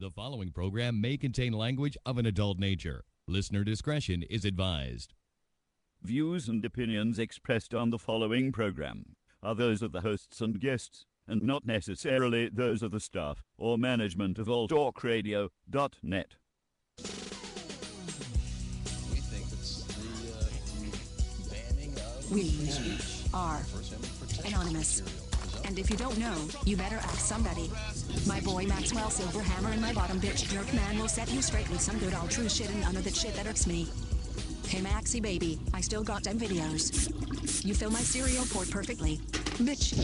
The following program may contain language of an adult nature. Listener discretion is advised. Views and opinions expressed on the following program are those of the hosts and guests, and not necessarily those of the staff or management of alltalkradio.net. We think it's the banning of We are anonymous. And if you don't know, you better ask somebody. My boy Maxwell Silverhammer and my bottom bitch jerk man will set you straight with some good old true shit and none of that shit that irks me. Hey Maxie baby, I still got them videos. You fill my cereal port perfectly. Bitch.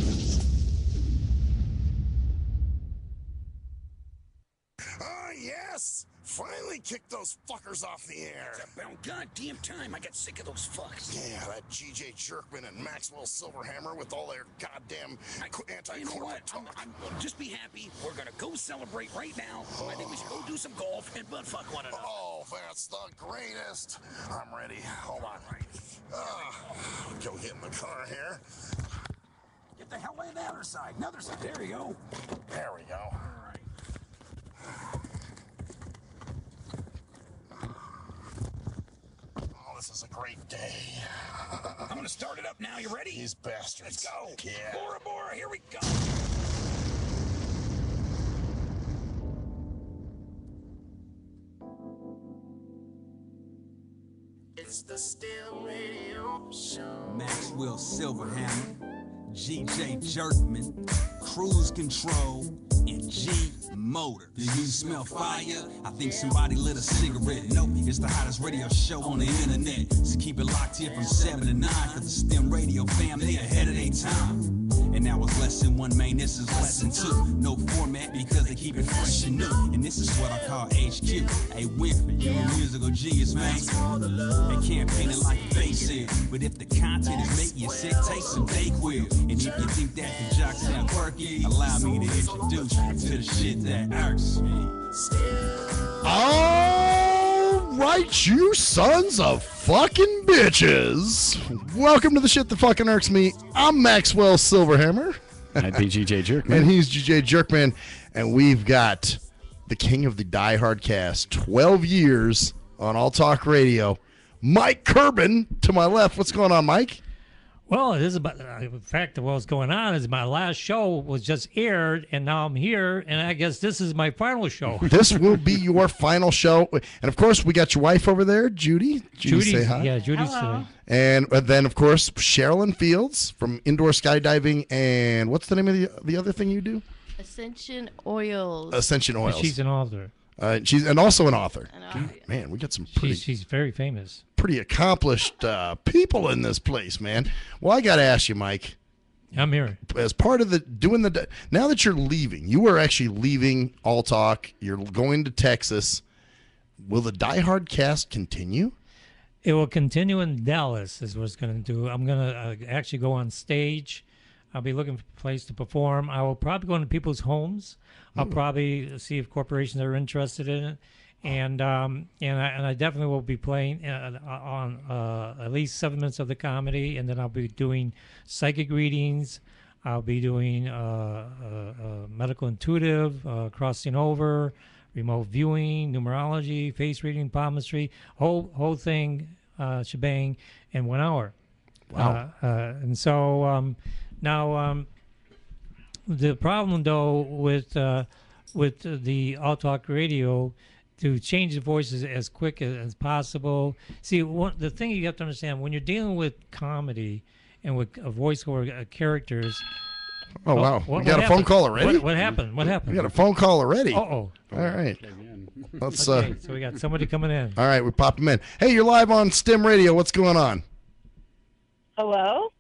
Oh, yes! Finally kicked those fuckers off the air. It's about goddamn time I got sick of those fucks. Yeah, that GJ Jerkman and Maxwell Silverhammer with all their goddamn anti-corporate You know what? talk. I'm just be happy. We're gonna go celebrate right now. I think we should go do some golf and butt fuck one another. Oh, that's the greatest. I'm ready. Hold on. Go get in the car here. Get the hell in the other side. Another side. There you go. There we go. All right. Oh, this is a great day. I'm gonna start it up now. You ready? These bastards. Let's go. Yeah. Bora Bora, here we go. It's the STIM Radio Show. Maxwell Silverhammer, GJ Jerkman, Cruise Control, and G Motor. Do you smell fire? I think somebody lit a cigarette. Nope, it's the hottest radio show on the internet. So keep it locked here from 7 to 9, cause the STEM radio family ahead of their time. And now it's lesson 1, man, this is lesson 2. No format because they keep it fresh and new. And this is what I call HQ. Hey, Winfrey, you're a musical genius, man. They can't paint it like they said. But if the content is making you sick, take some Dayquil. And if you think that the jocks sound quirky, allow me to introduce you to the shit that irks me. All right, you sons of fucking bitches. Welcome to the shit that fucking irks me. I'm Maxwell Silverhammer. I'd be GJ Jerkman. And he's GJ Jerkman. And we've got the king of the Die Hard cast, 12 years on All Talk Radio, Mike Kurban to my left. What's going on, Mike? Well, it is about the fact of what's going on is my last show was just aired, and now I'm here, and I guess this is my final show. This will be your final show. And, of course, we got your wife over there, Judy. Judy, say hi. Yeah, Judy's today. And then, of course, Sherilyn Fields from Indoor Skydiving. And what's the name of the other thing you do? Ascension Oils. Ascension Oils. And she's an author. She's also an author. Yeah. Man, we got some She's very famous. pretty accomplished people in this place, man. Well, I got to ask you, Mike. I'm here. As part of now that you're leaving, you are actually leaving All Talk. You're going to Texas. Will the Die Hard cast continue? It will continue in Dallas is what it's going to do. I'm going to actually go on stage. I'll be looking for a place to perform. I will probably go into people's homes. I'll probably see if corporations are interested in it. And I definitely will be playing on at least 7 minutes of the comedy, and then I'll be doing psychic readings. I'll be doing medical intuitive, crossing over, remote viewing, numerology, face reading, palmistry, whole thing, shebang, in 1 hour. Wow. And so now the problem though with the All Talk Radio, to change the voices as quick as possible. See, the thing you have to understand, when you're dealing with comedy and with voiceover characters. Oh, wow. We got a phone call already? What happened? What happened? We got a phone call already. Uh-oh. All right. Let's, okay, so we got somebody coming in. All right, we pop them in. Hey, you're live on STEM Radio. What's going on? Hello?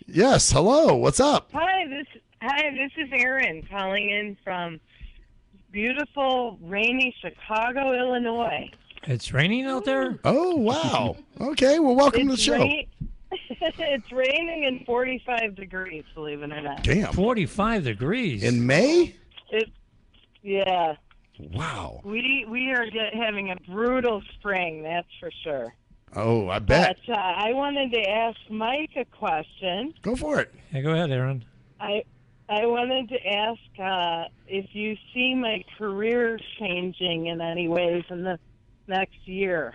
Yes, hello. What's up? Hi, this is Erin calling in from beautiful, rainy Chicago, Illinois. It's raining out there? Oh, wow. Okay, well, welcome to the show. It's raining and 45 degrees, believe it or not. Damn. 45 degrees? In May? Yeah. Wow. We are having a brutal spring, that's for sure. Oh, I bet. But I wanted to ask Mike a question. Go for it. Yeah, go ahead, Aaron. I I wanted to ask if you see my career changing in any ways in the next year.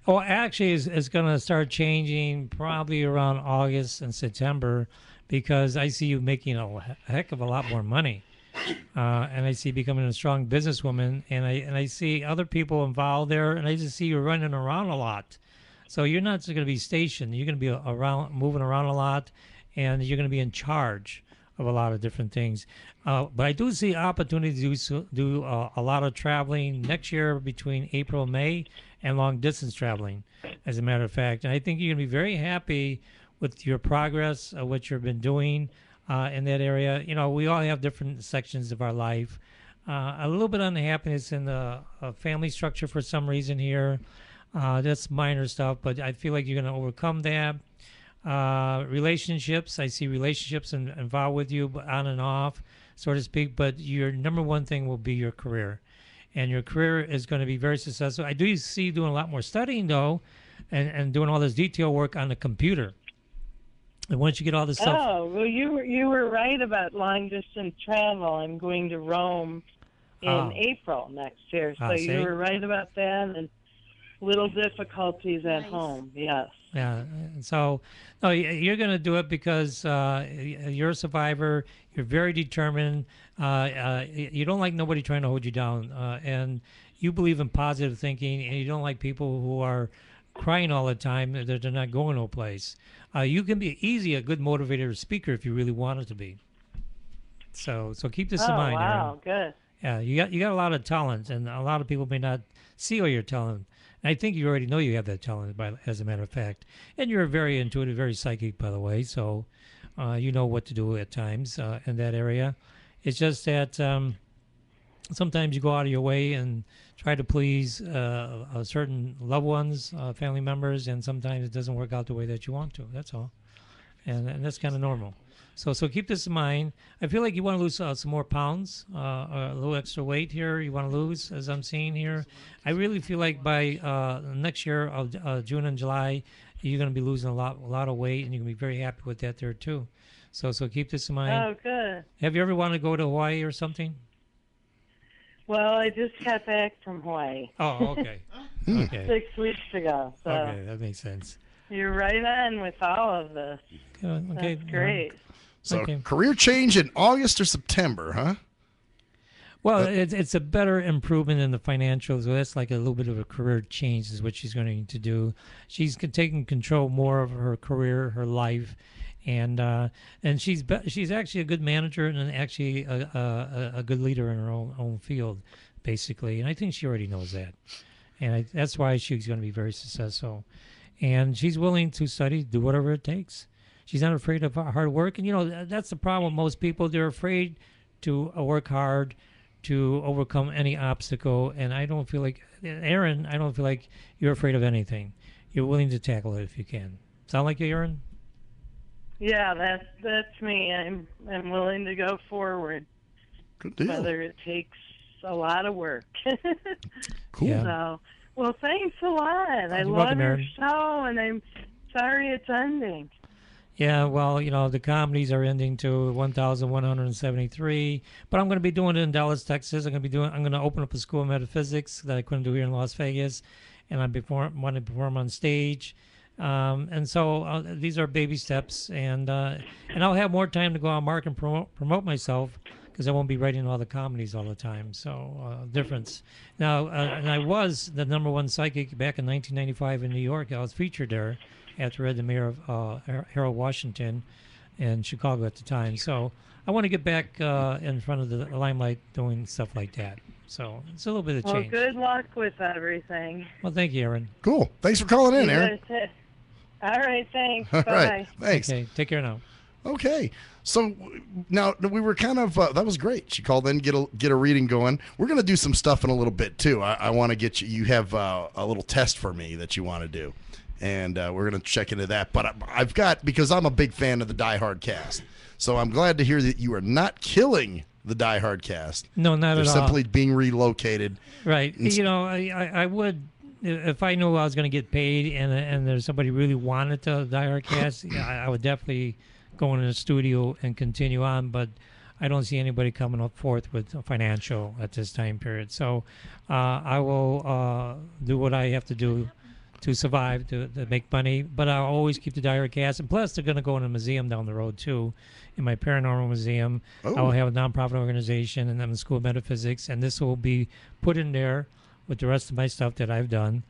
Well, actually, it's going to start changing probably around August and September because I see you making a heck of a lot more money. And I see you becoming a strong businesswoman, and I see other people involved there, and I just see you running around a lot. So you're not just going to be stationed. You're going to be moving around a lot, and you're going to be in charge of a lot of different things. But I do see opportunity to do a lot of traveling next year between April and May, and long distance traveling, as a matter of fact. And I think you're going to be very happy with your progress, what you've been doing in that area. You know, we all have different sections of our life. A little bit unhappiness in the family structure for some reason here. That's minor stuff, but I feel like you're going to overcome that. Relationships, I see relationships involved with you on and off, so to speak, but your number one thing will be your career. And your career is going to be very successful. I do see you doing a lot more studying, though, and doing all this detail work on the computer. And once you get all this stuff... Oh, well, you were right about long-distance travel. I'm going to Rome in April next year. So you were right about that, and little difficulties at home, yes. Yeah, so no, you're going to do it because you're a survivor. You're very determined. You don't like nobody trying to hold you down, and you believe in positive thinking, and you don't like people who are crying all the time that they're not going no place. You can be a good motivator speaker if you really wanted to be. So keep this in mind. Oh, wow, Aaron. good. Yeah, you got a lot of talent, and a lot of people may not see all your talent. I think you already know you have that talent, as a matter of fact. And you're very intuitive, very psychic, by the way, so you know what to do at times in that area. It's just that sometimes you go out of your way and try to please certain loved ones, family members, and sometimes it doesn't work out the way that you want to. That's all. And that's kind of normal. So keep this in mind. I feel like you want to lose some more pounds, a little extra weight here you want to lose, as I'm seeing here. I really feel like by next year, June and July, you're going to be losing a lot of weight, and you're going to be very happy with that there, too. So keep this in mind. Oh, good. Have you ever wanted to go to Hawaii or something? Well, I just got back from Hawaii. Oh, okay. Okay. 6 weeks ago. So okay, that makes sense. You're right on with all of this. Okay. That's great. So career change in August or September, huh? Well, it's a better improvement in the financials. So that's like a little bit of a career change is what she's going to do. She's taking control more of her career, her life, and she's actually a good manager and actually a good leader in her own field, basically. And I think she already knows that, and that's why she's going to be very successful. And she's willing to study, do whatever it takes. She's not afraid of hard work. And, you know, that's the problem with most people. They're afraid to work hard, to overcome any obstacle. And I don't feel like, Aaron, I don't feel like you're afraid of anything. You're willing to tackle it if you can. Sound like you, Aaron? Yeah, that's me. I'm willing to go forward. Good deal. Whether it takes a lot of work. Cool. Yeah. So, well, thanks a lot. I You're love welcome, your Aaron. show, and I'm sorry it's ending. Yeah, well, you know, the comedies are ending to 1,173, but I'm going to be doing it in Dallas, Texas. I'm going to open up a school of metaphysics that I couldn't do here in Las Vegas, and want to perform on stage. And so these are baby steps, and I'll have more time to go on market and promote myself because I won't be writing all the comedies all the time. So difference. Now, and I was the #1 psychic back in 1995 in New York. I was featured there after I read the mayor of Harold Washington in Chicago at the time. So I want to get back in front of the limelight doing stuff like that. So it's a little bit of change. Well, good luck with everything. Well, thank you, Aaron. Cool. Thanks for calling in, Aaron. All right, thanks. All Bye. right. Thanks. Okay, take care now. Okay. So now we were kind of that was great. She called in, get a reading going. We're going to do some stuff in a little bit too. I want to get you. You have a little test for me that you want to do, and we're going to check into that. But I've got, because I'm a big fan of the Die Hard cast, so I'm glad to hear that you are not killing the Die Hard cast. No, not They're at all. simply being relocated. Right. You know, I would, if I knew I was going to get paid and there's somebody really wanted to Die Hard cast, I would definitely go in the studio and continue on. But I don't see anybody coming up forth with financial at this time period. So I will do what I have to do to survive, to make money. But I'll always keep the diary cast. And plus, they're going to go in a museum down the road, too, in my paranormal museum. Oh. I will have a nonprofit organization, and I'm in the School of Metaphysics. And this will be put in there with the rest of my stuff that I've done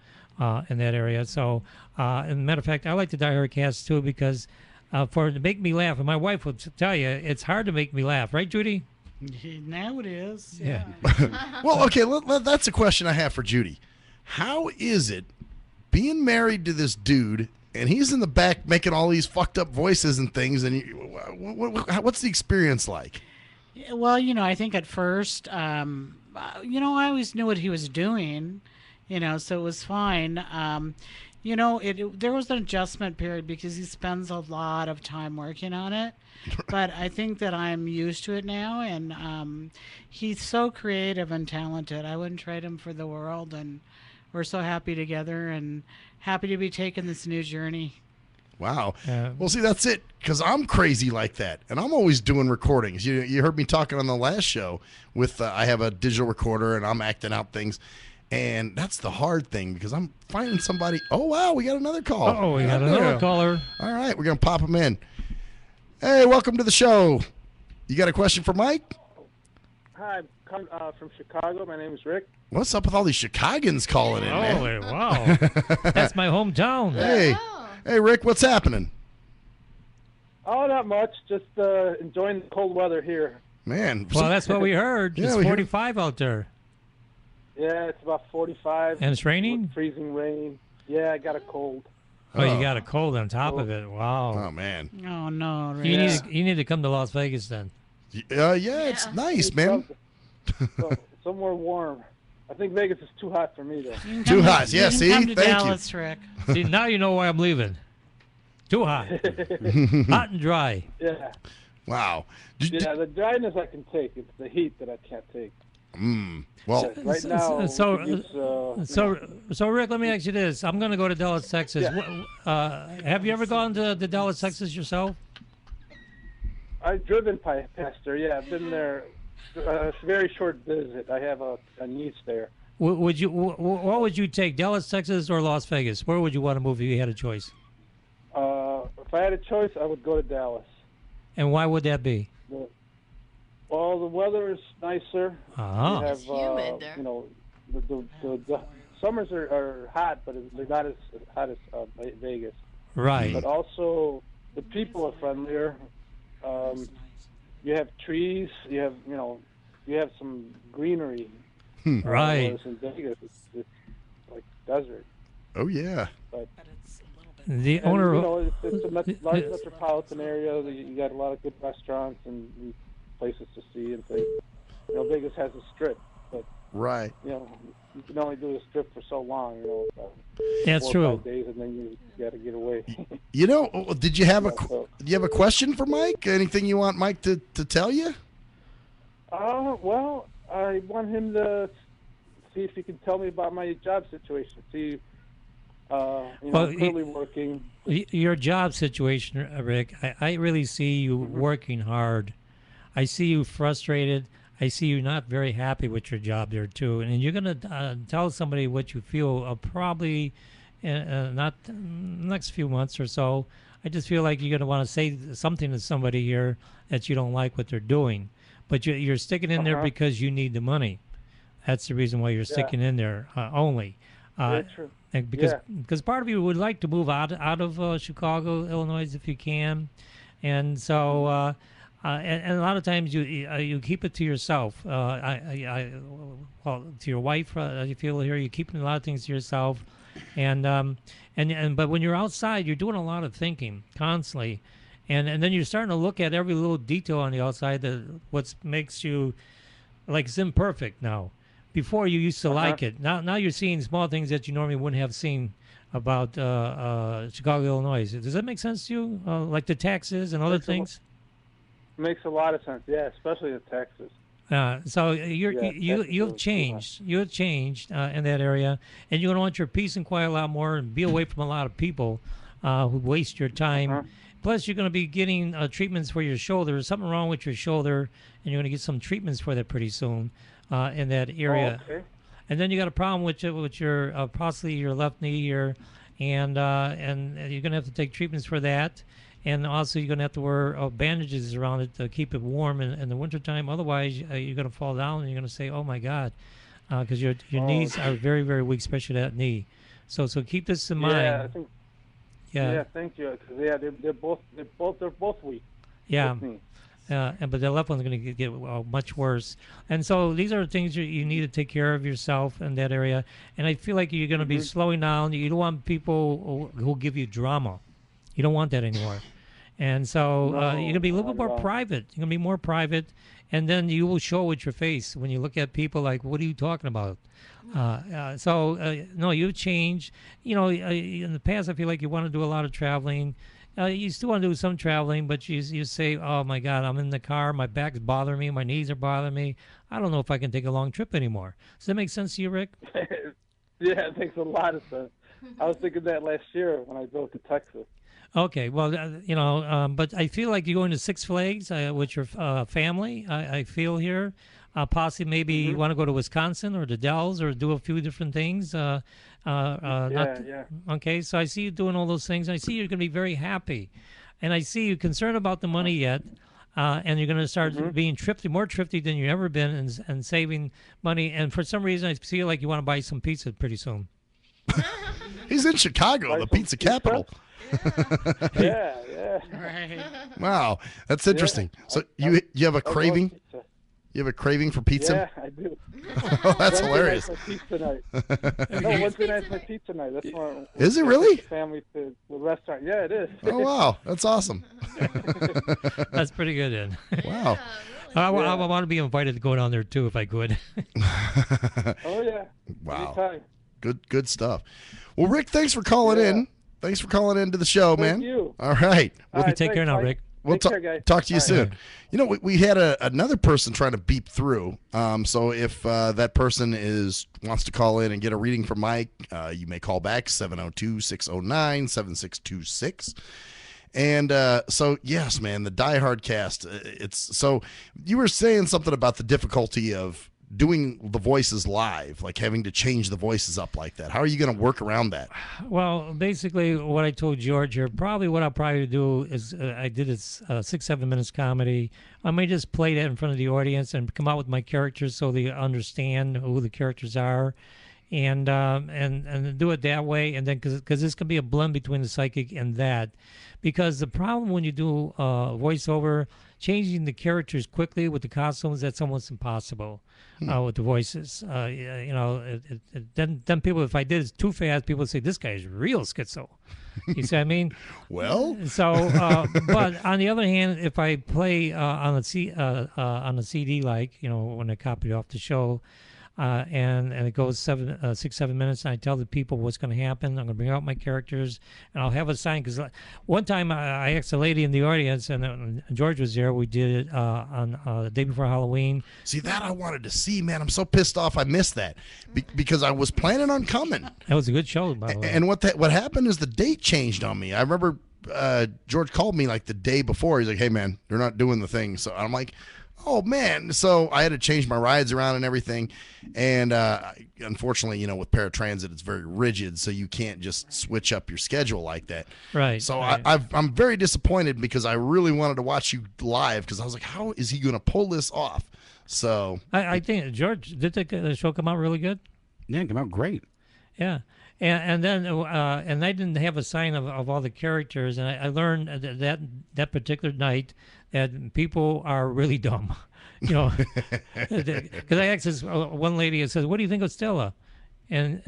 in that area. So, as a matter of fact, I like the diary cast, too, because to make me laugh. And my wife will tell you, it's hard to make me laugh. Right, Judy? Now it is. Yeah. Well, okay, that's a question I have for Judy. How is it being married to this dude, and he's in the back making all these fucked up voices and things, and what's the experience like? Well, I think at first, I always knew what he was doing, so it was fine. There was an adjustment period because he spends a lot of time working on it. But I think that I'm used to it now, and he's so creative and talented. I wouldn't trade him for the world, and we're so happy together and happy to be taking this new journey. Wow. Well, see, that's it, because I'm crazy like that, and I'm always doing recordings. You heard me talking on the last show with I have a digital recorder, and I'm acting out things, and that's the hard thing, because I'm finding somebody. Oh, wow, we got another call. Oh, we got another caller. All right, we're going to pop him in. Hey, welcome to the show. You got a question for Mike? Hi, I'm from Chicago. My name is Rick. What's up with all these Chicagans calling in, man? Holy wow. That's my hometown. Hey, hey, Rick, what's happening? Oh, not much. Just enjoying the cold weather here. Man. Well, that's what we heard. Yeah, it's 45 out there. Yeah, it's about 45. And it's raining? Freezing rain. Yeah, I got a cold. Oh, you got a cold on top of it. Wow. Oh, man. Oh, no. Rick. You need to come to Las Vegas then. Yeah, it's nice, man. Somewhere warm. I think Vegas is too hot for me, though. Too hot. Yeah, see? Come to Thank Dallas, you. Rick. See, now you know why I'm leaving. Too hot. Hot and dry. Yeah. Wow. Yeah, the dryness I can take. It's the heat that I can't take. Well, right now, so Rick, let me ask you this. I'm going to go to Dallas, Texas. Yeah. Have you ever gone to Dallas, Texas yourself? I've driven past there. Yeah, I've been there. A very short visit. I have a niece there. What would you take, Dallas, Texas, or Las Vegas? Where would you want to move if you had a choice? If I had a choice, I would go to Dallas. And why would that be? Well, the weather is nicer. Uh-huh. You have, It's humid there. The summers are hot, but they're not as hot as Vegas. Right. But also, the people are friendlier. You have trees. You have some greenery. Right. Whereas in Vegas, it's like desert. Oh yeah. But the owner. It's a large metropolitan area. You got a lot of good restaurants and places to see and things. Vegas has a strip, but right. You can only do the strip for so long. That's 4 true. or 5 days, and then you got to get away. Did you have do you have a question for Mike? Anything you want Mike to tell you? Well, I want him to see if he can tell me about my job situation. See, currently working. Your job situation, Rick, I really see you working hard. I see you frustrated. I see you not very happy with your job there, too. And you're going to tell somebody what you feel probably not next few months or so. I just feel like you're going to want to say something to somebody here that you don't like what they're doing. But you're sticking in there because you need the money. That's the reason why you're sticking in there only. Very true. And because part of you would like to move out of Chicago, Illinois, if you can. And so... and a lot of times you keep it to yourself. To your wife, you feel here, you're keeping a lot of things to yourself, but when you're outside, you're doing a lot of thinking constantly, and then you're starting to look at every little detail on the outside what makes you like it's imperfect now. Before you used to like it. Now you're seeing small things that you normally wouldn't have seen about Chicago, Illinois. Does that make sense to you? Like the taxes and other things. Makes a lot of sense, yeah, especially in Texas. So you've changed. You've changed in that area, and you're going to want your peace and quiet a lot more, and be away from a lot of people who waste your time Plus, you're going to be getting treatments for your shoulder. There's something wrong with your shoulder, and you're going to get some treatments for that pretty soon in that area. Oh, okay. And then you got a problem with your possibly your left knee here, and you're going to have to take treatments for that. And also, you're going to have to wear bandages around it to keep it warm in the wintertime. Otherwise, you're going to fall down and you're going to say, "Oh my God," because your knees are very, very weak, especially that knee. So keep this in mind. Yeah, I think. Yeah, thank you. 'Cause, yeah, they're both weak. Yeah. Both knees. But the left one's going to get much worse. And so these are things you need to take care of yourself in that area. And I feel like you're going to be slowing down. You don't want people who give you drama. You don't want that anymore. And so you're going to be a little bit more private. You're going to be more private. And then you will show with your face when you look at people like, what are you talking about? No, you change. You know, in the past, I feel like you want to do a lot of traveling. You still want to do some traveling, but you say, oh, my God, I'm in the car. My back's bothering me. My knees are bothering me. I don't know if I can take a long trip anymore. Does that make sense to you, Rick? Yeah, it makes a lot of sense. I was thinking that last year when I drove to Texas. Okay, well, but I feel like you're going to Six Flags with your family, I feel here. Possibly maybe you want to go to Wisconsin or the Dells or do a few different things. Yeah. Okay, so I see you doing all those things. I see you're going to be very happy. And I see you concerned about the money yet. And you're going to start being more thrifty than you've ever been and saving money. And for some reason, I feel like you want to buy some pizza pretty soon. He's in Chicago, the pizza capital. Yeah. Right. Wow, that's interesting. So you have a craving? You have a craving for pizza? Yeah, I do. Oh, that's hilarious. Wednesday night's my pizza night. No, Wednesday night's my pizza night. That's why. Is it really? Family to the restaurant. Yeah, it is. Oh wow, that's awesome. That's pretty good then. Wow. I want to be invited to go down there too if I could. Oh yeah. Wow. Anytime. Good stuff. Well, Rick, thanks for calling in. Thanks for calling into the show, man. Thank you. All right. Take care now, Rick. We'll Take care, guys. talk to you All soon. right. You know, we had another person trying to beep through. So if that person wants to call in and get a reading from Mike, you may call back 702-609-7626. And so yes, man, the Die Hard cast. It's so you were saying something about the difficulty of doing the voices live, like having to change the voices up like that. How are you going to work around that? Well, basically, what I told George here, what I'll probably do is I did this 6-7 minutes comedy. I may just play that in front of the audience and come out with my characters so they understand who the characters are, and do it that way. And then because this can be a blend between the psychic and that, because the problem when you do voiceover, changing the characters quickly with the costumes, that's almost impossible. With the voices, then people, if I did it too fast, people would say this guy's real schizo. You see what I mean? Well, so but on the other hand, if I play on a CD, like when I copy it off the show, and it goes 6-7 minutes, and I tell the people what's going to happen. I'm going to bring out my characters, and I'll have a sign. Because one time I asked a lady in the audience, and George was there. We did it on the day before Halloween. See, that I wanted to see, man. I'm so pissed off I missed that because I was planning on coming. That was a good show, by the way. And what happened is the date changed on me. I remember George called me like the day before. He's like, "Hey, man, they're not doing the thing." So I'm like, oh man. So I had to change my rides around and everything. And unfortunately, with paratransit, it's very rigid, so you can't just switch up your schedule like that. Right. So right. I'm very disappointed because I really wanted to watch you live because I was like, how is he going to pull this off? So I think, George, did the show come out really good? Yeah, it came out great. Yeah. And then and I didn't have a sign of all the characters, and I learned that particular night that people are really dumb, because I asked this one lady, and says, "What do you think of Stella?" And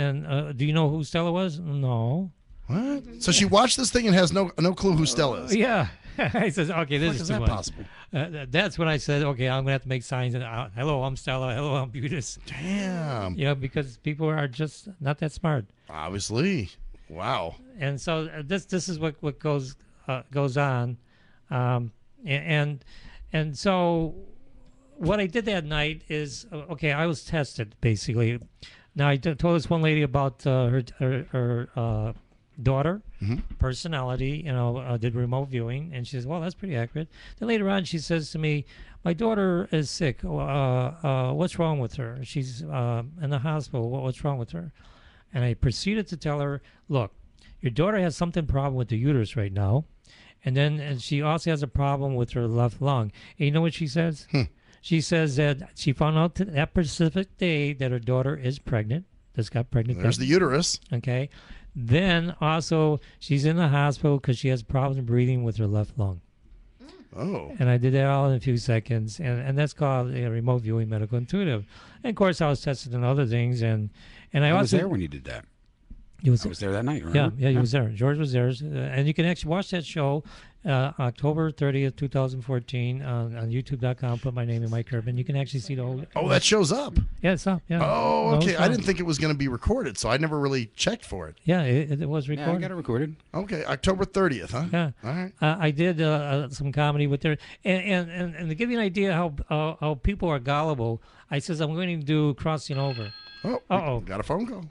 do you know who Stella was? No. What? So she watched this thing and has no clue who Stella is. Yeah. I says, okay, this is that too much. possible? That's when I said, okay, I'm gonna have to make signs. And hello, I'm Stella. Hello, I'm Butis. Damn. Because people are just not that smart. Obviously. Wow. And so this is what goes on, and so what I did that night is okay. I was tested basically. Now I told this one lady about her daughter, personality, did remote viewing, and she says, well, that's pretty accurate. Then later on, she says to me, my daughter is sick. What's wrong with her? She's in the hospital. What's wrong with her? And I proceeded to tell her, look, your daughter has something problem with the uterus right now, and she also has a problem with her left lung. And you know what she says? She says that she found out that specific day that her daughter is pregnant. Just got pregnant. There's the uterus. Okay. Then also she's in the hospital because she has problems breathing with her left lung. Oh. And I did that all in a few seconds, and that's called remote viewing medical intuitive. And of course, I was tested on other things, and I was there when you did that. I was there that night, remember? Yeah, he was there. George was there. And you can actually watch that show October 30th, 2014 on YouTube.com. Put my name in Mike Kurban. You can actually see the whole... Oh, that shows up? Yeah, it's up. Yeah. Oh, No, okay. it's I up. didn't think it was going to be recorded, so I never really checked for it. Yeah, it was recorded. Yeah, I got it recorded. Okay, October 30th, huh? Yeah. All right. I did some comedy with there. And to give you an idea how people are gullible, I says I'm going to do Crossing Over. Oh, uh-oh. Got a phone call.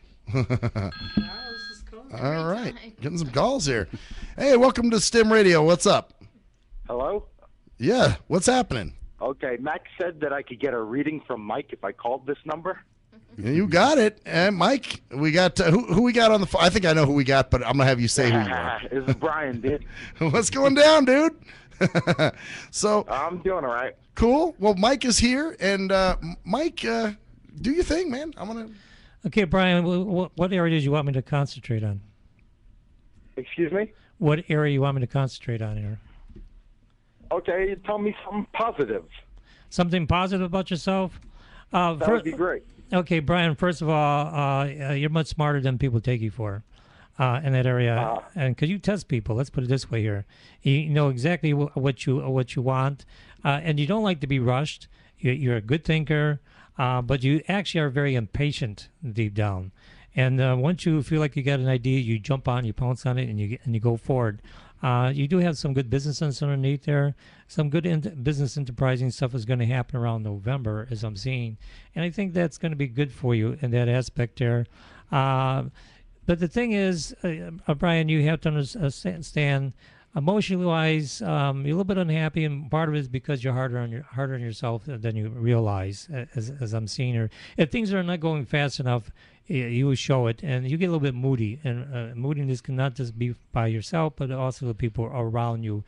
All right. Getting some calls here. Hey, welcome to STIM Radio. What's up? Hello? Yeah, what's happening? Okay, Max said that I could get a reading from Mike if I called this number. You got it. And Mike, we got who we got on the phone? I think I know who we got, but I'm going to have you say who you are. This is Brian, dude. What's going down, dude? So I'm doing all right. Cool. Well, Mike is here, and Mike, do your thing, man. I'm going to... Okay, Brian, what area did you want me to concentrate on? Excuse me? What area you want me to concentrate on here? Okay, tell me something positive. Something positive about yourself? That would be great. Okay, Brian, first of all, you're much smarter than people take you for in that area. And because you test people, let's put it this way here. You know exactly what you want, and you don't like to be rushed. You're a good thinker. But you actually are very impatient deep down, and once you feel like you got an idea, you jump on, you pounce on it, and you go forward. You do have some good business sense underneath there. Some good business enterprising stuff is going to happen around November, as I'm seeing, and I think that's going to be good for you in that aspect there. But the thing is, Brian, you have to understand. Emotionally wise, you're a little bit unhappy, and part of it is because you're harder on yourself than you realize, as I'm seeing here. If things are not going fast enough, you will show it, and you get a little bit moody. And moodiness can not just be by yourself, but also the people around you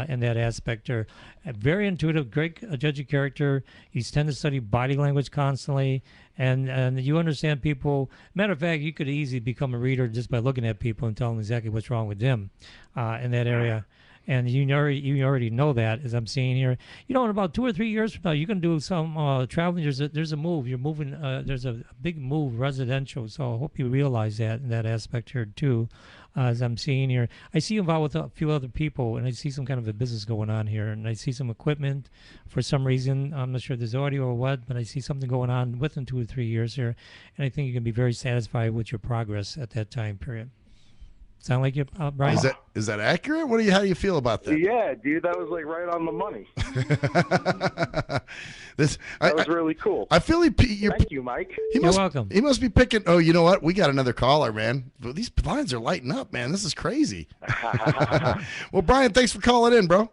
in that aspect. They're very intuitive, great judge of character. You tend to study body language constantly, and you understand people. Matter of fact, you could easily become a reader just by looking at people and telling them exactly what's wrong with them in that area. And you already know that, as I'm seeing here. In about 2 or 3 years from now, you can do some traveling. There's a move. You're moving. There's a big move, residential. So I hope you realize that in that aspect here too. As I'm seeing here, I see you involved with a few other people, and I see some kind of a business going on here, and I see some equipment for some reason. I'm not sure if there's audio or what, but I see something going on within 2 or 3 years here, and I think you can be very satisfied with your progress at that time period. Sound like you, Brian? Is that accurate? How do you feel about that? Yeah, dude, that was like right on the money. That was really cool. I feel Thank you, Mike. You're welcome. He must be picking. Oh, you know what? We got another caller, man. These lines are lighting up, man. This is crazy. Well, Brian, thanks for calling in, bro.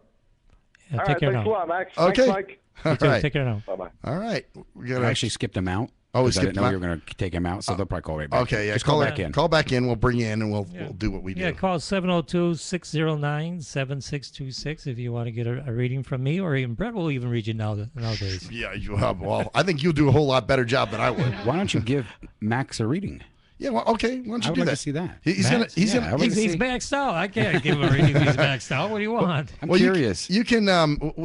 Yeah, All take right, care thanks now. a lot, Max. Okay. Thanks, Mike. All right. Take care now. Bye-bye. All right. I actually skipped him out. Oh, we because I skipped didn't know him you were going to take him out, so they'll probably call right back. Okay, yeah. Just call back in. Call back in. We'll bring you in, and we'll do what we do. Yeah, call 702-609-7626 if you want to get a reading from me, or even Brett will even read you nowadays. Yeah, well, I think you'll do a whole lot better job than I would. Why don't you give Max a reading? Yeah, well, okay. Why don't you I would do like that? to see that. He's He's gonna. maxed out. I can't give him a reading if he's maxed out. What do you want? I'm curious. You can.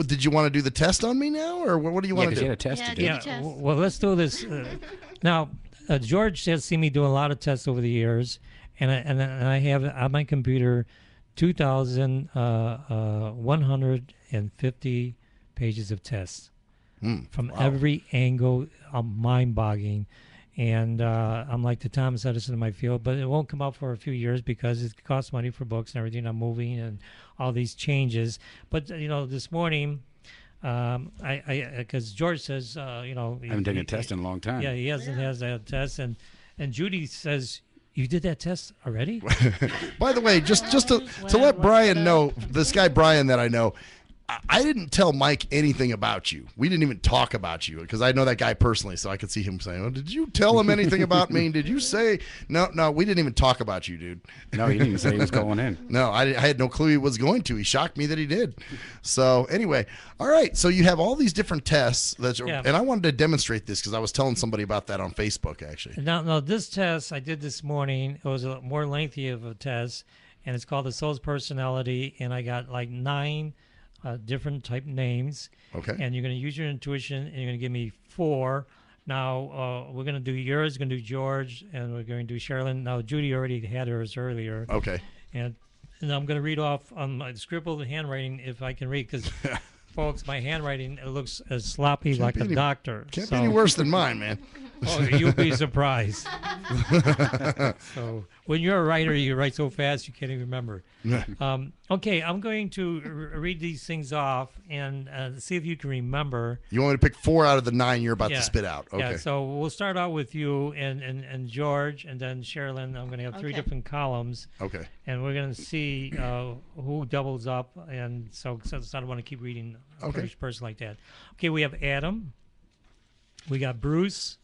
Did you want to do the test on me now, or what do you want to do? You had a test to do. Yeah, well, let's do this. Now, George has seen me do a lot of tests over the years, and I have on my computer 2,150 pages of tests from every angle. Mind-boggling. And I'm like the Thomas Edison in my field, but it won't come out for a few years because it costs money for books and everything. I'm moving and all these changes. But this morning, because George says, I haven't taken a test in a long time. Yeah, he hasn't had a test, and Judy says You did that test already? By the way, just to let Brian know, this guy Brian that I know, I didn't tell Mike anything about you. We didn't even talk about you because I know that guy personally, so I could see him saying, "Oh, did you tell him anything about me? Did you say?" No, we didn't even talk about you, dude. No, he didn't even say he was going in. No, I had no clue he was going to. He shocked me that he did. So anyway, all right. So you have all these different tests, and I wanted to demonstrate this because I was telling somebody about that on Facebook, actually. Now, this test I did this morning, it was a more lengthy of a test, and it's called the Soul's Personality, and I got like 9 different type names. Okay. And you're going to use your intuition, and you're going to give me 4. Now, we're going to do yours, going to do George, and we're going to do Sherilyn. Now, Judy already had hers earlier. Okay. And I'm going to read off on my scribbled handwriting if I can read, because, folks, my handwriting, it looks as sloppy like a doctor. Can't be any worse than mine, man. Oh, you'll be surprised. So when you're a writer, you write so fast you can't even remember. Okay, I'm going to read these things off and see if you can remember. You want me to pick 4 out of the 9 you're about to spit out? Okay. Yeah, so we'll start out with you and George, and then Sherilyn. I'm going to have 3 different columns. Okay. And we're going to see who doubles up. And so I don't want to keep reading each person like that. Okay, we have Adam. We got Bruce.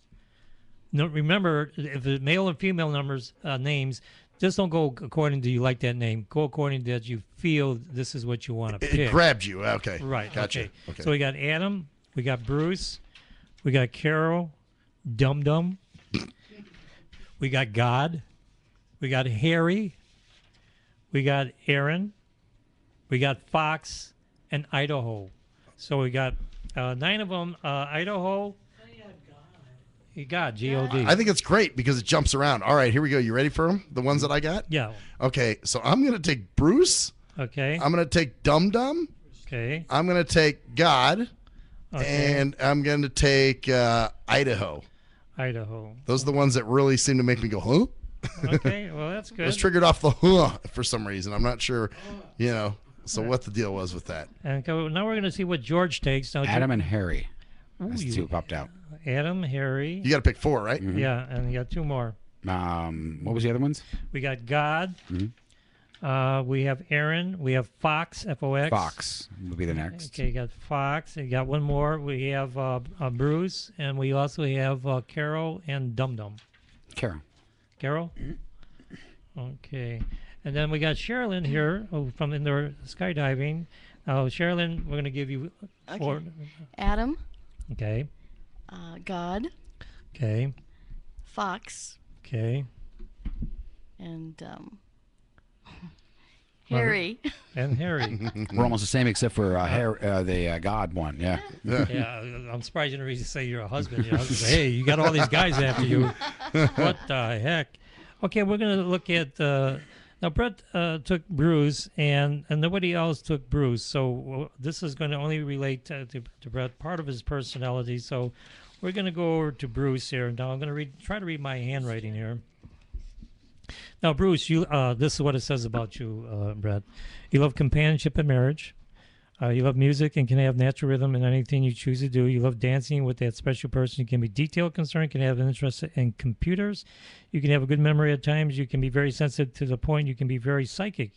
No, remember, if the male and female names, just don't go according to you like that name. Go according to that you feel this is what you want to pick. It grabbed you. Okay. Right. Gotcha. Okay. So we got Adam, we got Bruce, we got Carol, Dum Dum, we got God, we got Harry, we got Aaron, we got Fox, and Idaho. So we got 9 of them. Idaho. God, G-O-D. I think it's great because it jumps around. All right, here we go. You ready for them? The ones that I got? Yeah. Okay, so I'm going to take Bruce. Okay. I'm going to take Dum Dum. Okay. I'm going to take God. Okay. And I'm going to take Idaho. Idaho. Those are the ones that really seem to make me go, huh? Okay, well, that's good. I was triggered off the huh for some reason. I'm not sure, so what the deal was with that. And now we're going to see what George takes. Now, Adam and Harry. Ooh, That's 2 popped out. Adam, Harry. You got to pick 4, right? Mm-hmm. Yeah, and you got 2 more. What was the other ones? We got God. Mm-hmm. We have Aaron. We have Fox, F-O-X. Fox will be the next. Okay, you got Fox. You got 1 more. We have Bruce, and we also have Carol and Dum Dum. Carol. Carol? Okay. And then we got Sherilyn here from indoor skydiving. Sherilyn, we're going to give you 4. Adam. Okay. God. Okay. Fox. Okay. And Harry. And Harry. We're almost the same except for the God one. Yeah. Yeah. I'm surprised you didn't really say you're a husband. You know? Hey, you got all these guys after you. What the heck? Okay, we're going to look at... now, Brett took Bruce, and nobody else took Bruce. So this is going to only relate to Brett, part of his personality. So we're going to go over to Bruce here. Now, I'm going to try to read my handwriting here. Now, Bruce, you this is what it says about you, Brett. You love companionship and marriage. You love music and can have natural rhythm in anything you choose to do. You love dancing with that special person. You can be detail concerned, can have an interest in computers. You can have a good memory at times. You can be very sensitive to the point. You can be very psychic.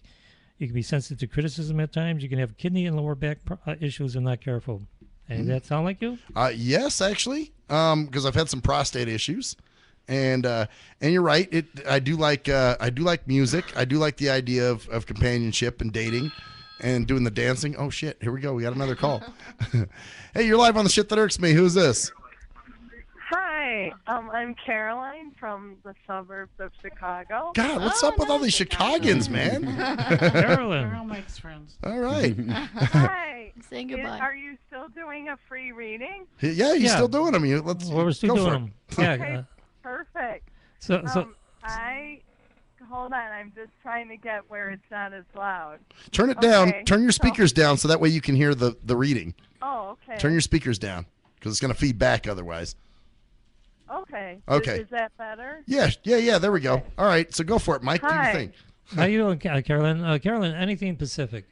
You can be sensitive to criticism at times. You can have kidney and lower back issues and not careful. Does that sound like you? Yes, actually, because I've had some prostate issues. And you're right. I do like music. I do like the idea of companionship and dating. And doing the dancing. Oh, shit. Here we go. We got another call. Hey, you're live on the Shit That Irks Me. Who's this? Hi. I'm Caroline from the suburbs of Chicago. God, what's up with all these Chicagans, man? Carolyn. We're all Mike's friends. All right. Hi. Saying goodbye. Are you still doing a free reading? Yeah, he's still doing them. We're still doing them. Yeah. Okay, perfect. So Hold on, I'm just trying to get where it's not as loud. Turn it down. Turn your speakers down so that way you can hear the reading. Oh, okay. Turn your speakers down because it's going to feed back otherwise. Okay. Okay. Is that better? Yeah. There we go. All right, so go for it, Mike. What do you think? How you doing, Carolyn? Carolyn, anything Pacific?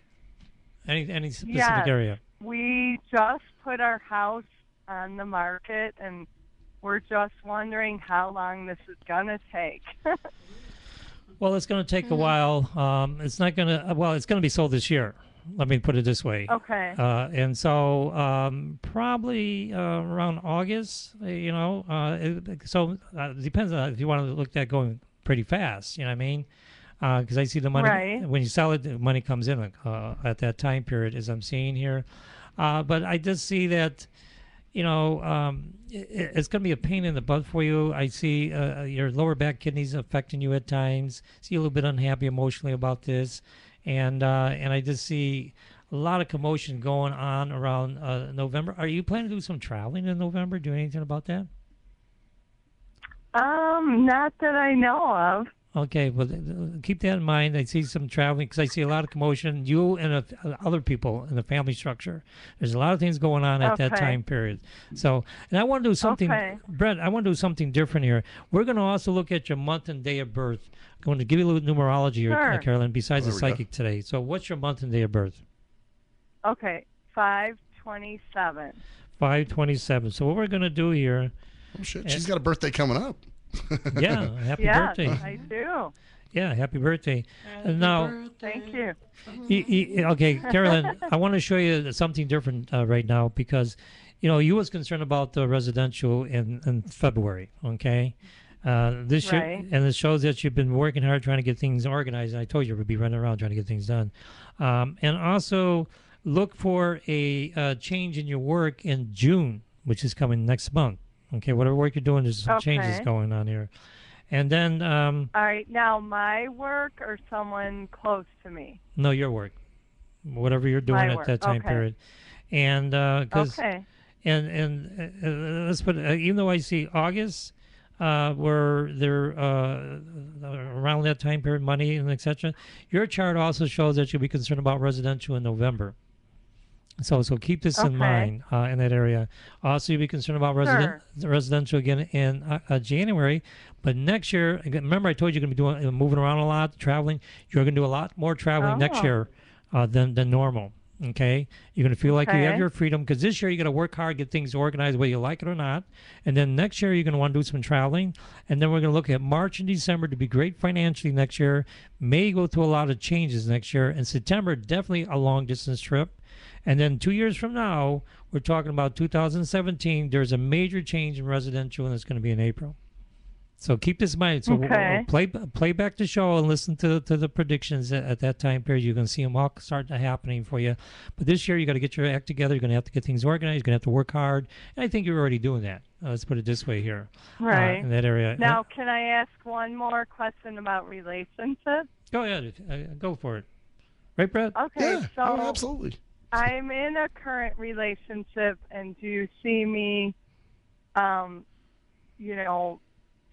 Any specific area? We just put our house on the market, and we're just wondering how long this is going to take. Well, it's going to take a while. It's not going to. Well, it's going to be sold this year. Let me put it this way. Okay. And so probably around August. It depends on if you want to look at going pretty fast. You know what I mean? Because I see the money when you sell it, the money comes in at that time period, as I'm seeing here. But I just see that, it's going to be a pain in the butt for you. I see your lower back kidneys affecting you at times. See you a little bit unhappy emotionally about this, and I just see a lot of commotion going on around November. Are you planning to do some traveling in November? Do anything about that? Not that I know of. Okay, well, keep that in mind. I see some traveling because I see a lot of commotion. You and other people in the family structure. There's a lot of things going on at that time period. So, and I want to do something, Brett. I want to do something different here. We're going to also look at your month and day of birth. I'm going to give you a little numerology here, Carolyn, besides the psychic today. So, what's your month and day of birth? Okay, 5/27. 5/27. So, what we're going to do here. Oh shit! She's got a birthday coming up. Yeah, happy birthday. I do. Yeah, happy birthday. Thank you. Okay, Carolyn, I want to show you something different right now because, you was concerned about the residential in February, okay? This year, and it shows that you've been working hard trying to get things organized. And I told you we'd be running around trying to get things done. And also look for a change in your work in June, which is coming next month. Okay, whatever work you're doing, there's some changes going on here. And then... all right, now my work or someone close to me? No, your work. Whatever you're doing at that time period. And let's put even though I see August, where they're around that time period, money and etc., your chart also shows that you'll be concerned about residential in November. So keep this in mind in that area. Also, you'll be concerned about residential again in January. But next year, remember I told you you're going to be moving around a lot, traveling. You're going to do a lot more traveling next year than normal. Okay? You're going to feel like you have your freedom because this year you're going to work hard, get things organized whether you like it or not. And then next year you're going to want to do some traveling. And then we're going to look at March and December to be great financially next year. May go through a lot of changes next year. And September, definitely a long-distance trip. And then 2 years from now, we're talking about 2017. There's a major change in residential, and it's going to be in April. So keep this in mind. So we'll play back the show and listen to the predictions at that time period. You're going to see them all start happening for you. But this year, you got to get your act together. You're going to have to get things organized. You're going to have to work hard. And I think you're already doing that. Let's put it this way here. Right. In that area. Now, can I ask one more question about relationships? Go ahead. Go for it. Right, Brett? Okay. Yeah, absolutely. I'm in a current relationship, and do you see me,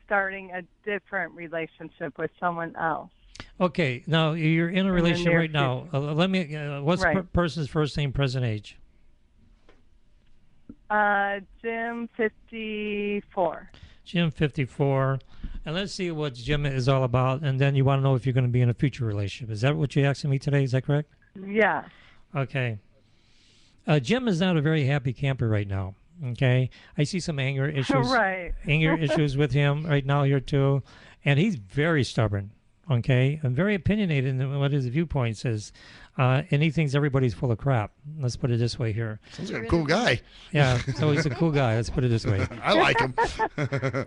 starting a different relationship with someone else? Okay, now you're in a relationship right now. Let me. What's the person's first name, present age? Jim, 54. Jim, 54. And let's see what Jim is all about, and then you want to know if you're going to be in a future relationship. Is that what you're asking me today? Is that correct? Yeah. Okay. Jim is not a very happy camper right now. Okay, I see some anger issues. Anger issues with him right now here too, and he's very stubborn. Okay, and very opinionated in what his viewpoint says, and he thinks everybody's full of crap. Let's put it this way here. Sounds like a cool guy. Yeah, so he's a cool guy. Let's put it this way. I like him.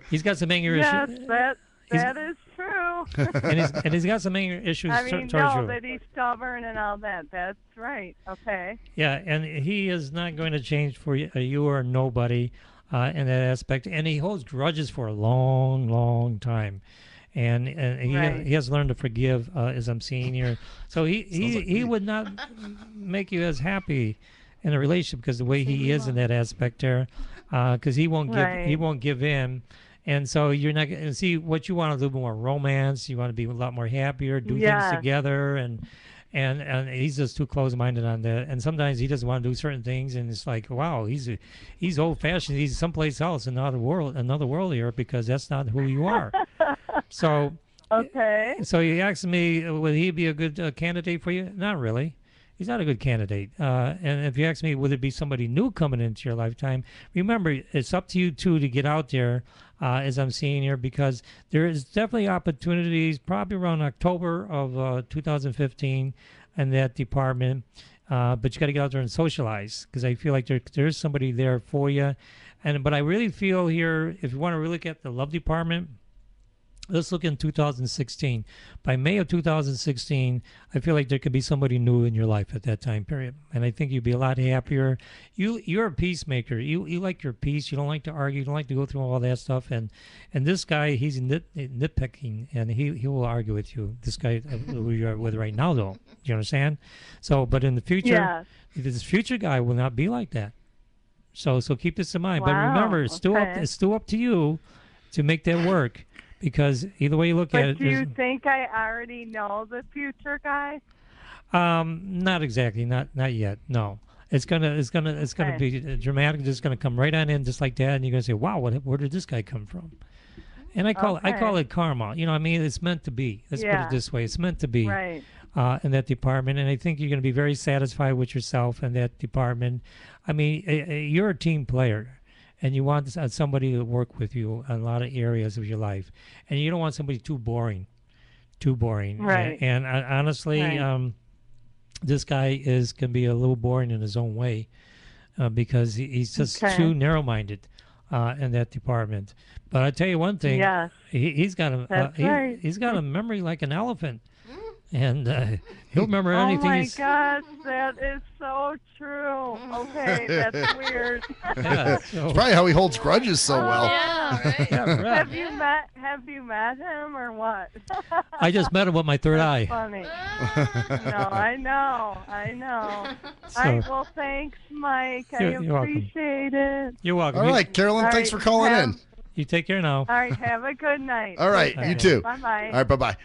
He's got some anger issues. Yes, that is true. and he's got some anger issues. I mean, towards you. that he's stubborn and all that. That's right. Okay. Yeah, and he is not going to change for you or nobody in that aspect. And he holds grudges for a long, long time. And he has learned to forgive, as I'm seeing here. So he would not make you as happy in a relationship because the way he is in that aspect there, because he won't give in. And so you're not going to see what you want, a little more romance. You want to be a lot more happier, do things together, and he's just too close-minded on that. And sometimes he doesn't want to do certain things, and it's like, wow, he's old-fashioned. He's someplace else, another world here, because that's not who you are. So okay. So you asked me, would he be a good candidate for you? Not really. he's not a good candidate. And if you ask me, would it be somebody new coming into your lifetime? Remember, it's up to you too to get out there, as I'm seeing here, because there is definitely opportunities probably around October of 2015 in that department. But you got to get out there and socialize, because I feel like there's somebody there for you. But I really feel here, if you want to really look at the love department, let's look in 2016. By May of 2016, I feel like there could be somebody new in your life at that time period, and I think you'd be a lot happier. You're a peacemaker. You like your peace. You don't like to argue. You don't like to go through all that stuff. And this guy, he's nitpicking, and he will argue with you. This guy who you're with right now, though, do you understand? So, but in the future, this future guy will not be like that. So keep this in mind. But remember, it's still up to you to make that work. Because either way you look at it, do you think I already know the future guy? Not exactly, not yet. No, it's gonna be dramatic. It's gonna come right on in just like that, and you're gonna say, "Wow, where did this guy come from?" And I call it karma. You know, I mean, it's meant to be. Let's put it this way: it's meant to be in that department. And I think you're gonna be very satisfied with yourself in that department. I mean, you're a team player. And you want somebody to work with you in a lot of areas of your life. And you don't want somebody too boring. Right. And honestly, this guy can be a little boring in his own way because he's just too narrow-minded in that department. But I tell you one thing, he's got a memory like an elephant. And he'll remember anything. Oh my gosh, that is so true. Okay, that's weird. It's probably how he holds grudges so well. Yeah, right? Yeah, Have you met him or what? I just met him with my third eye. Funny. No, I know. So, All right, well, thanks, Mike. I appreciate it. You're welcome. All right, Carolyn, thanks for calling in. You take care now. All right, have a good night. All right, you too. Bye-bye. All right, bye-bye.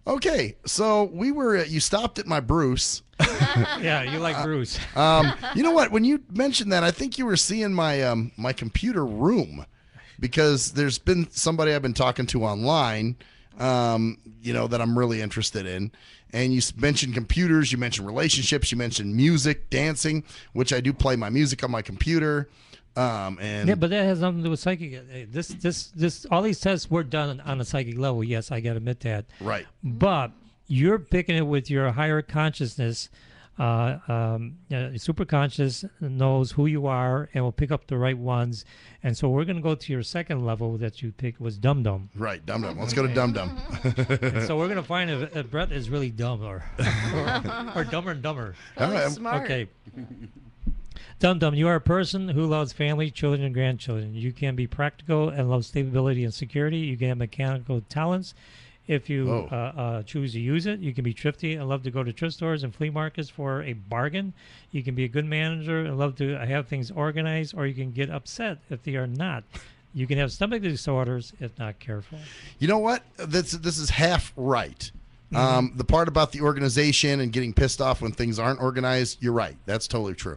Okay, so you stopped at my Bruce. Yeah, you like Bruce. You know what? When you mentioned that, I think you were seeing my my computer room, because there's been somebody I've been talking to online, that I'm really interested in. And you mentioned computers, you mentioned relationships, you mentioned music, dancing, which I do play my music on my computer. But that has nothing to do with psychic. This all these tests were done on a psychic level. Yes, I got to admit that. Right. But you're picking it with your higher consciousness. Super conscious knows who you are and will pick up the right ones. And so we're going to go to your second level that you picked was Dum Dum. Right, Dum Dum. Let's go to Dum Dum. So we're going to find if Brett is really dumb or dumber and dumber. Oh, smart. Okay. Dum Dum, you are a person who loves family, children, and grandchildren. You can be practical and love stability and security. You can have mechanical talents if you choose to use it. You can be thrifty and love to go to thrift stores and flea markets for a bargain. You can be a good manager and love to have things organized, or you can get upset if they are not. You can have stomach disorders if not careful. You know what? This is half right. The part about the organization and getting pissed off when things aren't organized, you're right. That's totally true.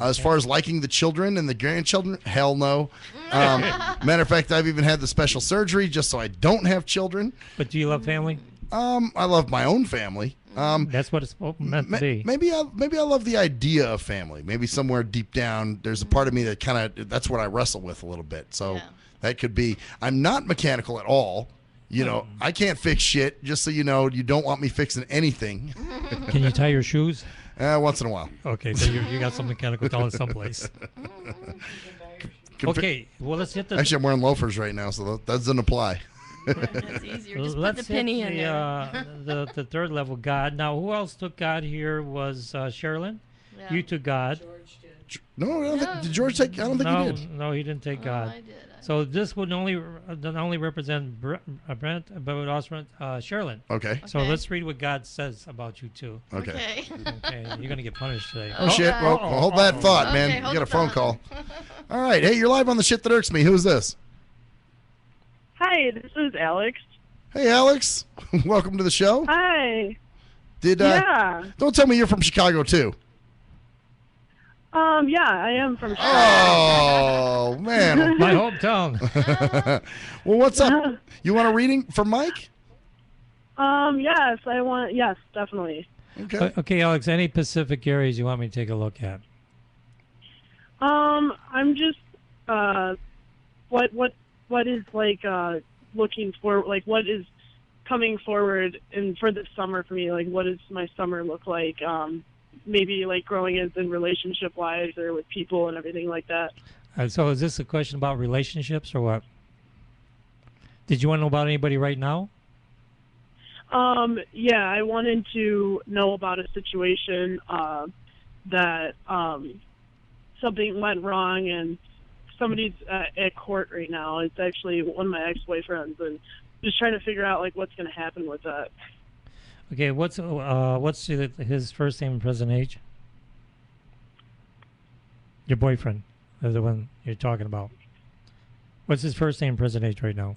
As far as liking the children and the grandchildren, hell no. Matter of fact, I've even had the special surgery just so I don't have children. But do you love family? I love my own family. That's what it's meant to be. Maybe I love the idea of family. Maybe somewhere deep down, there's a part of me that that's what I wrestle with a little bit. So that could be. I'm not mechanical at all. You know, I can't fix shit. Just so you know, you don't want me fixing anything. Can you tie your shoes? Once in a while. Okay, so you got some mechanical talent someplace. Okay, well, let's hit the... Actually, I'm wearing loafers right now, so that doesn't apply. That's easier. Just let's put the penny in there. The third level, God. Now, who else took God here was Sherilyn. Yeah. You took God. George did. No, did George take? I don't think he did. No, he didn't take God. I did. So this would not only represent Brent, but would also represent Sherilyn. Okay. So let's read what God says about you two. Okay. Okay. You're gonna get punished today. Oh shit! Well, hold that thought, man. You got a phone call. All right. Hey, you're live on the Shit That Irks Me. Who's this? Hi, this is Alex. Hey, Alex. Welcome to the show. Hi. Yeah. Don't tell me you're from Chicago too. Yeah, I am from Chicago. Oh, man. My hometown. Well, what's up? You want a reading from Mike? Yes, I want. Yes, definitely. Okay, Alex. Any Pacific areas you want me to take a look at? I'm just what is like looking for, like what is coming forward and for the summer for me, like what does my summer look like? Maybe like growing as in relationship wise or with people and everything like that. So is this a question about relationships or what? Did you want to know about anybody right now? Yeah, I wanted to know about a situation that something went wrong and somebody's at court right now. It's actually one of my ex-boyfriends, and just trying to figure out like what's going to happen with that. Okay, what's his first name and present age? Your boyfriend, the one you're talking about. What's his first name and present age right now?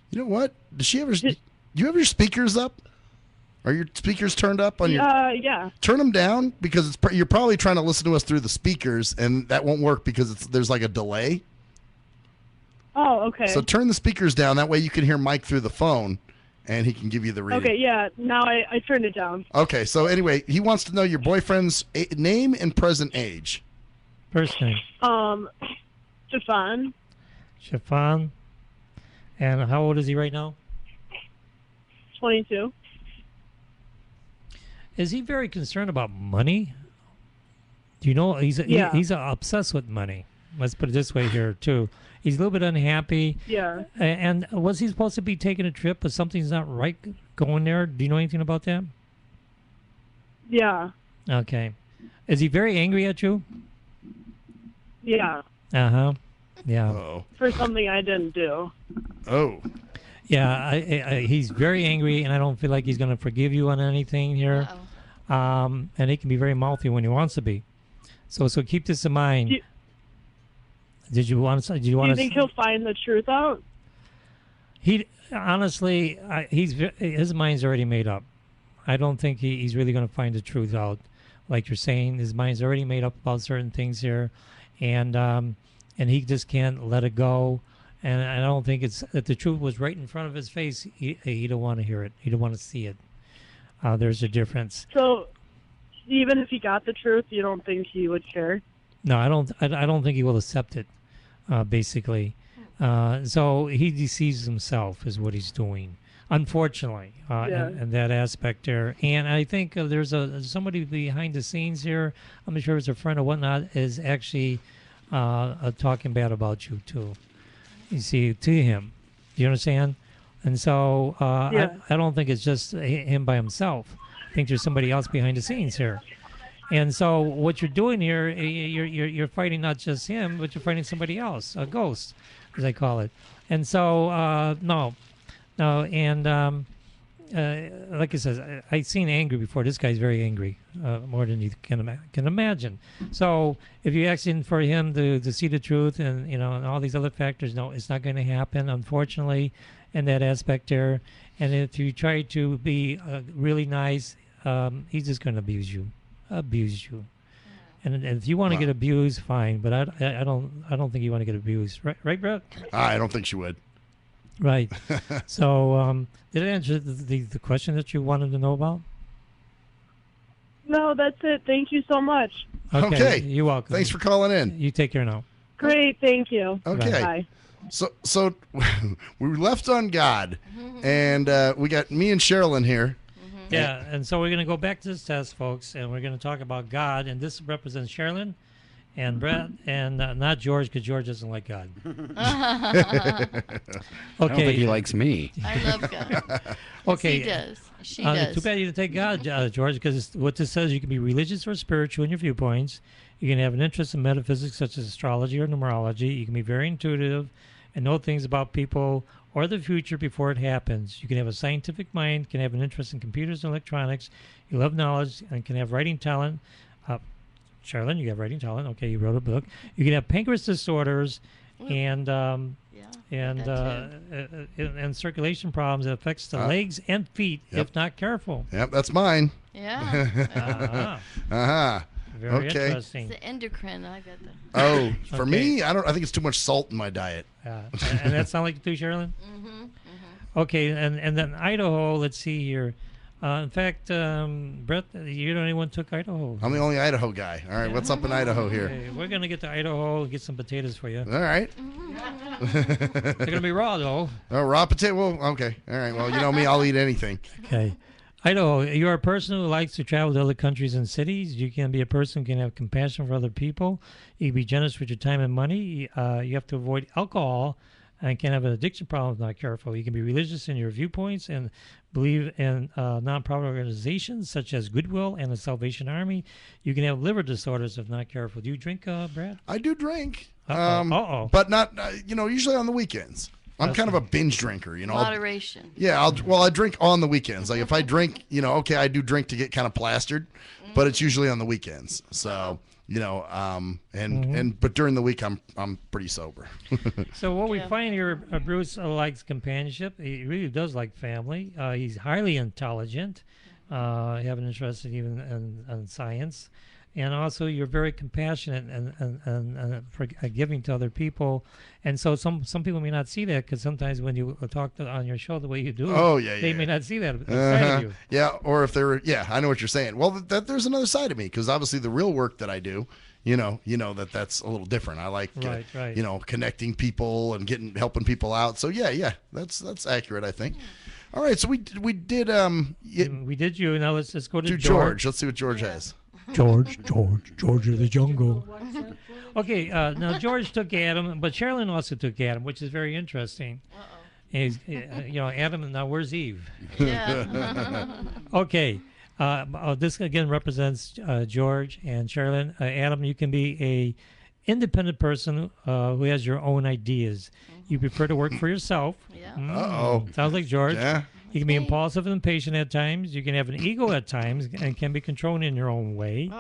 You know what? Does she ever? Do you have your speakers up? Are your speakers turned up on your? Yeah. Turn them down because you're probably trying to listen to us through the speakers, and that won't work because there's like a delay. Oh, okay. So turn the speakers down. That way you can hear Mike through the phone, and he can give you the reading. Okay, yeah. Now I turned it down. Okay, so anyway, he wants to know your boyfriend's name and present age. First name. Stefan. Stefan. And how old is he right now? 22. Is he very concerned about money? Do you know he's obsessed with money? Let's put it this way here too. He's a little bit unhappy. Yeah. And was he supposed to be taking a trip, but something's not right going there? Do you know anything about that? Yeah. Okay. Is he very angry at you? Yeah. Uh-huh. Yeah. Uh-oh. For something I didn't do. Oh. Yeah, he's very angry, and I don't feel like he's going to forgive you on anything here. And he can be very mouthy when he wants to be. So keep this in mind. Do you think he'll find the truth out? He honestly, his mind's already made up. I don't think he's really going to find the truth out, like you're saying. His mind's already made up about certain things here, and he just can't let it go. And I don't think it's that the truth was right in front of his face. He don't want to hear it. He don't want to see it. There's a difference. So, even if he got the truth, you don't think he would care? No, I don't think he will accept it. Basically, so he deceives himself is what he's doing. Unfortunately, in that aspect there. And I think there's somebody behind the scenes here. I'm not sure if it's a friend or whatnot is actually talking bad about you too. You see, to him. Do you understand? And so I don't think it's just him by himself. I think there's somebody else behind the scenes here. And so what you're doing here, you're fighting not just him, but you're fighting somebody else, a ghost, as I call it. And so, no. And like I said, I've seen angry before. This guy's very angry, more than you can imagine. So if you're asking for him to see the truth and, and all these other factors, no, it's not going to happen, unfortunately, in that aspect there. And if you try to be really nice, he's just going to abuse you. And if you want to get abused, fine, but I don't think you want to get abused, right Brett? I don't think she would. Right. So did I answer the question that you wanted to know about? No, that's it. Thank you so much. Okay. You're welcome. Thanks for calling in. You take care now. Great, thank you. Okay. Bye. So we left on God, and we got me and Sherilyn here. Yeah, and so we're going to go back to this test, folks, and we're going to talk about God, and this represents Sherilyn and Brett, and not George, because George doesn't like God. I don't think he likes me. I love God. Okay. He does. She does. Too bad you didn't take God, George, because what this says, you can be religious or spiritual in your viewpoints. You can have an interest in metaphysics, such as astrology or numerology. You can be very intuitive and know things about people or the future before it happens. You can have a scientific mind, can have an interest in computers and electronics. You love knowledge and can have writing talent. Sherilyn, you have writing talent. Okay, you wrote a book. You can have pancreas disorders and circulation problems that affects the legs and feet if not careful. Yep, that's mine. Yeah. Very okay. interesting. It's the endocrine. I got that. Oh, for me, I think it's too much salt in my diet. And that sound like you too, Sherilyn? Okay, and then Idaho, let's see here. In fact, Brett, you're the only one who took Idaho. I'm the only Idaho guy. All right, what's up in Idaho here? Okay, we're going to get to Idaho and get some potatoes for you. All right. They're going to be raw, though. Oh, raw potato? Well, okay. All right. Well, you know me, I'll eat anything. Okay. Idaho, you're a person who likes to travel to other countries and cities. You can be a person who can have compassion for other people. You can be generous with your time and money. You have to avoid alcohol and can have an addiction problem if not careful. You can be religious in your viewpoints and believe in nonprofit organizations such as Goodwill and the Salvation Army. You can have liver disorders if not careful. Do you drink, Brad? I do drink. Uh-oh. But not, usually on the weekends. I'm kind of a binge drinker, Moderation. I drink on the weekends. Like if I drink, I do drink to get kind of plastered, but it's usually on the weekends. So, but during the week I'm pretty sober. So what we find here, Bruce likes companionship. He really does like family. He's highly intelligent. Have an interest even in science. And also, you're very compassionate and giving to other people. And so some people may not see that because sometimes when you talk on your show the way you do, they may not see that side of you. Yeah, or if they're, I know what you're saying. Well, there's another side of me because obviously the real work that I do, that's a little different. I like, connecting people and helping people out. So that's accurate, I think. All right, so we did we did you. Now let's go to George. Let's see what George has. George of the jungle. Okay, now George took Adam, but Sherilyn also took Adam, which is very interesting. He's, Adam. Now where's Eve? Yeah. Okay, this again represents George and Sherilyn. Adam, you can be a independent person who has your own ideas. You prefer to work for yourself. Yeah. Sounds like George. Yeah. You can be impulsive and impatient at times. You can have an ego at times and can be controlling in your own way.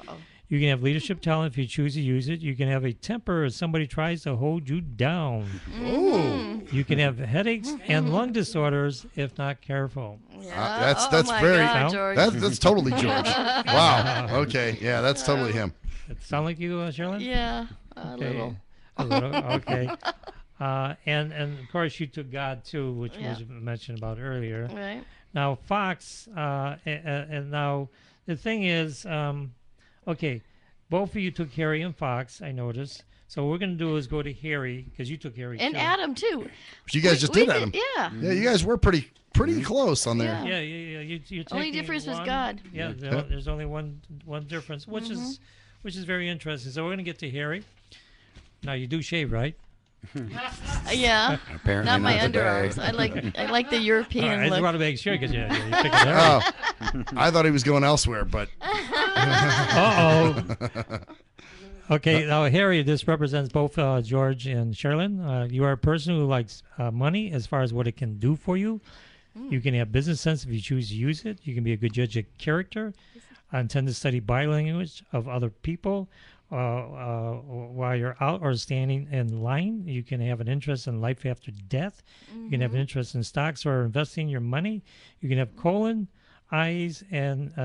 You can have leadership talent if you choose to use it. You can have a temper if somebody tries to hold you down. Ooh. You can have headaches and lung disorders if not careful. Yeah. That's very God, George. That's totally George. Wow. Okay. Yeah, that's totally him. It sound like you, Sherilyn? Yeah. A little. Okay. And of course you took God too, which was mentioned about earlier. Right. Now Fox, and now the thing is, both of you took Harry and Fox. I noticed. So what we're gonna do is go to Harry because you took Harry and too. Adam too. But you guys just did Adam. Yeah. Yeah, you guys were pretty close on there. Yeah. You're only difference was God. Yeah. There's only one difference, which is very interesting. So we're gonna get to Harry. Now you do shave, right? Yeah. Apparently not my today. underarms. I like the European I look. just want to make sure because you picked Harry. I thought he was going elsewhere, but. Okay, now Harry, this represents both George and Sherilyn. You are a person who likes money as far as what it can do for you. You can have business sense if you choose to use it. You can be a good judge of character. Tend to study body language of other people. While you're out or standing in line, you can have an interest in life after death. You can have an interest in stocks or investing your money. You can have colon, eyes, and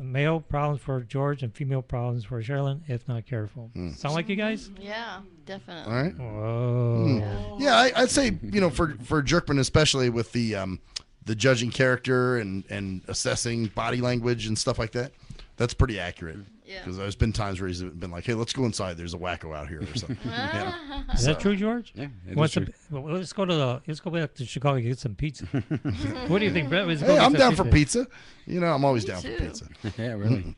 male problems for George and female problems for Sherilyn if not careful. Sound like you guys? Yeah, definitely. All right. Whoa. Yeah, I'd say for Jerkman especially with the judging character and assessing body language and stuff like that. That's pretty accurate. Yeah. Because there's been times where he's been like, "Hey, let's go inside. There's a wacko out here or something." Is that true, George? Yeah, Let's go back to Chicago and get some pizza. What do you think, Brett? Hey, I'm down for pizza. I'm always down for pizza. Yeah, really.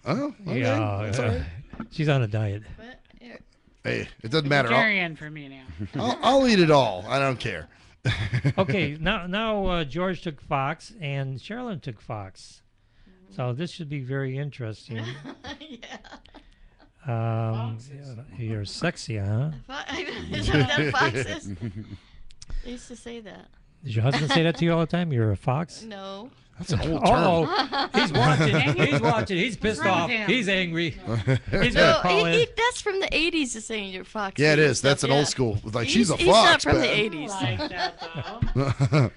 Oh, okay. That's all right. She's on a diet. Hey, it doesn't matter. Vegetarian for me now. I'll eat it all. I don't care. Okay, now George took Fox and Sherilyn took Fox. So this should be very interesting. You're sexy, huh? Is that what Fox is? They used to say that. Does your husband say that to you all the time? You're a fox? No. That's an old term. He's watching. He's pissed off. He's angry. He's gonna call in. That's from the 80s, to saying you're fox. Yeah, it is. That's an old school. Like, she's a fox. He's not from man. the 80s. Like that, though.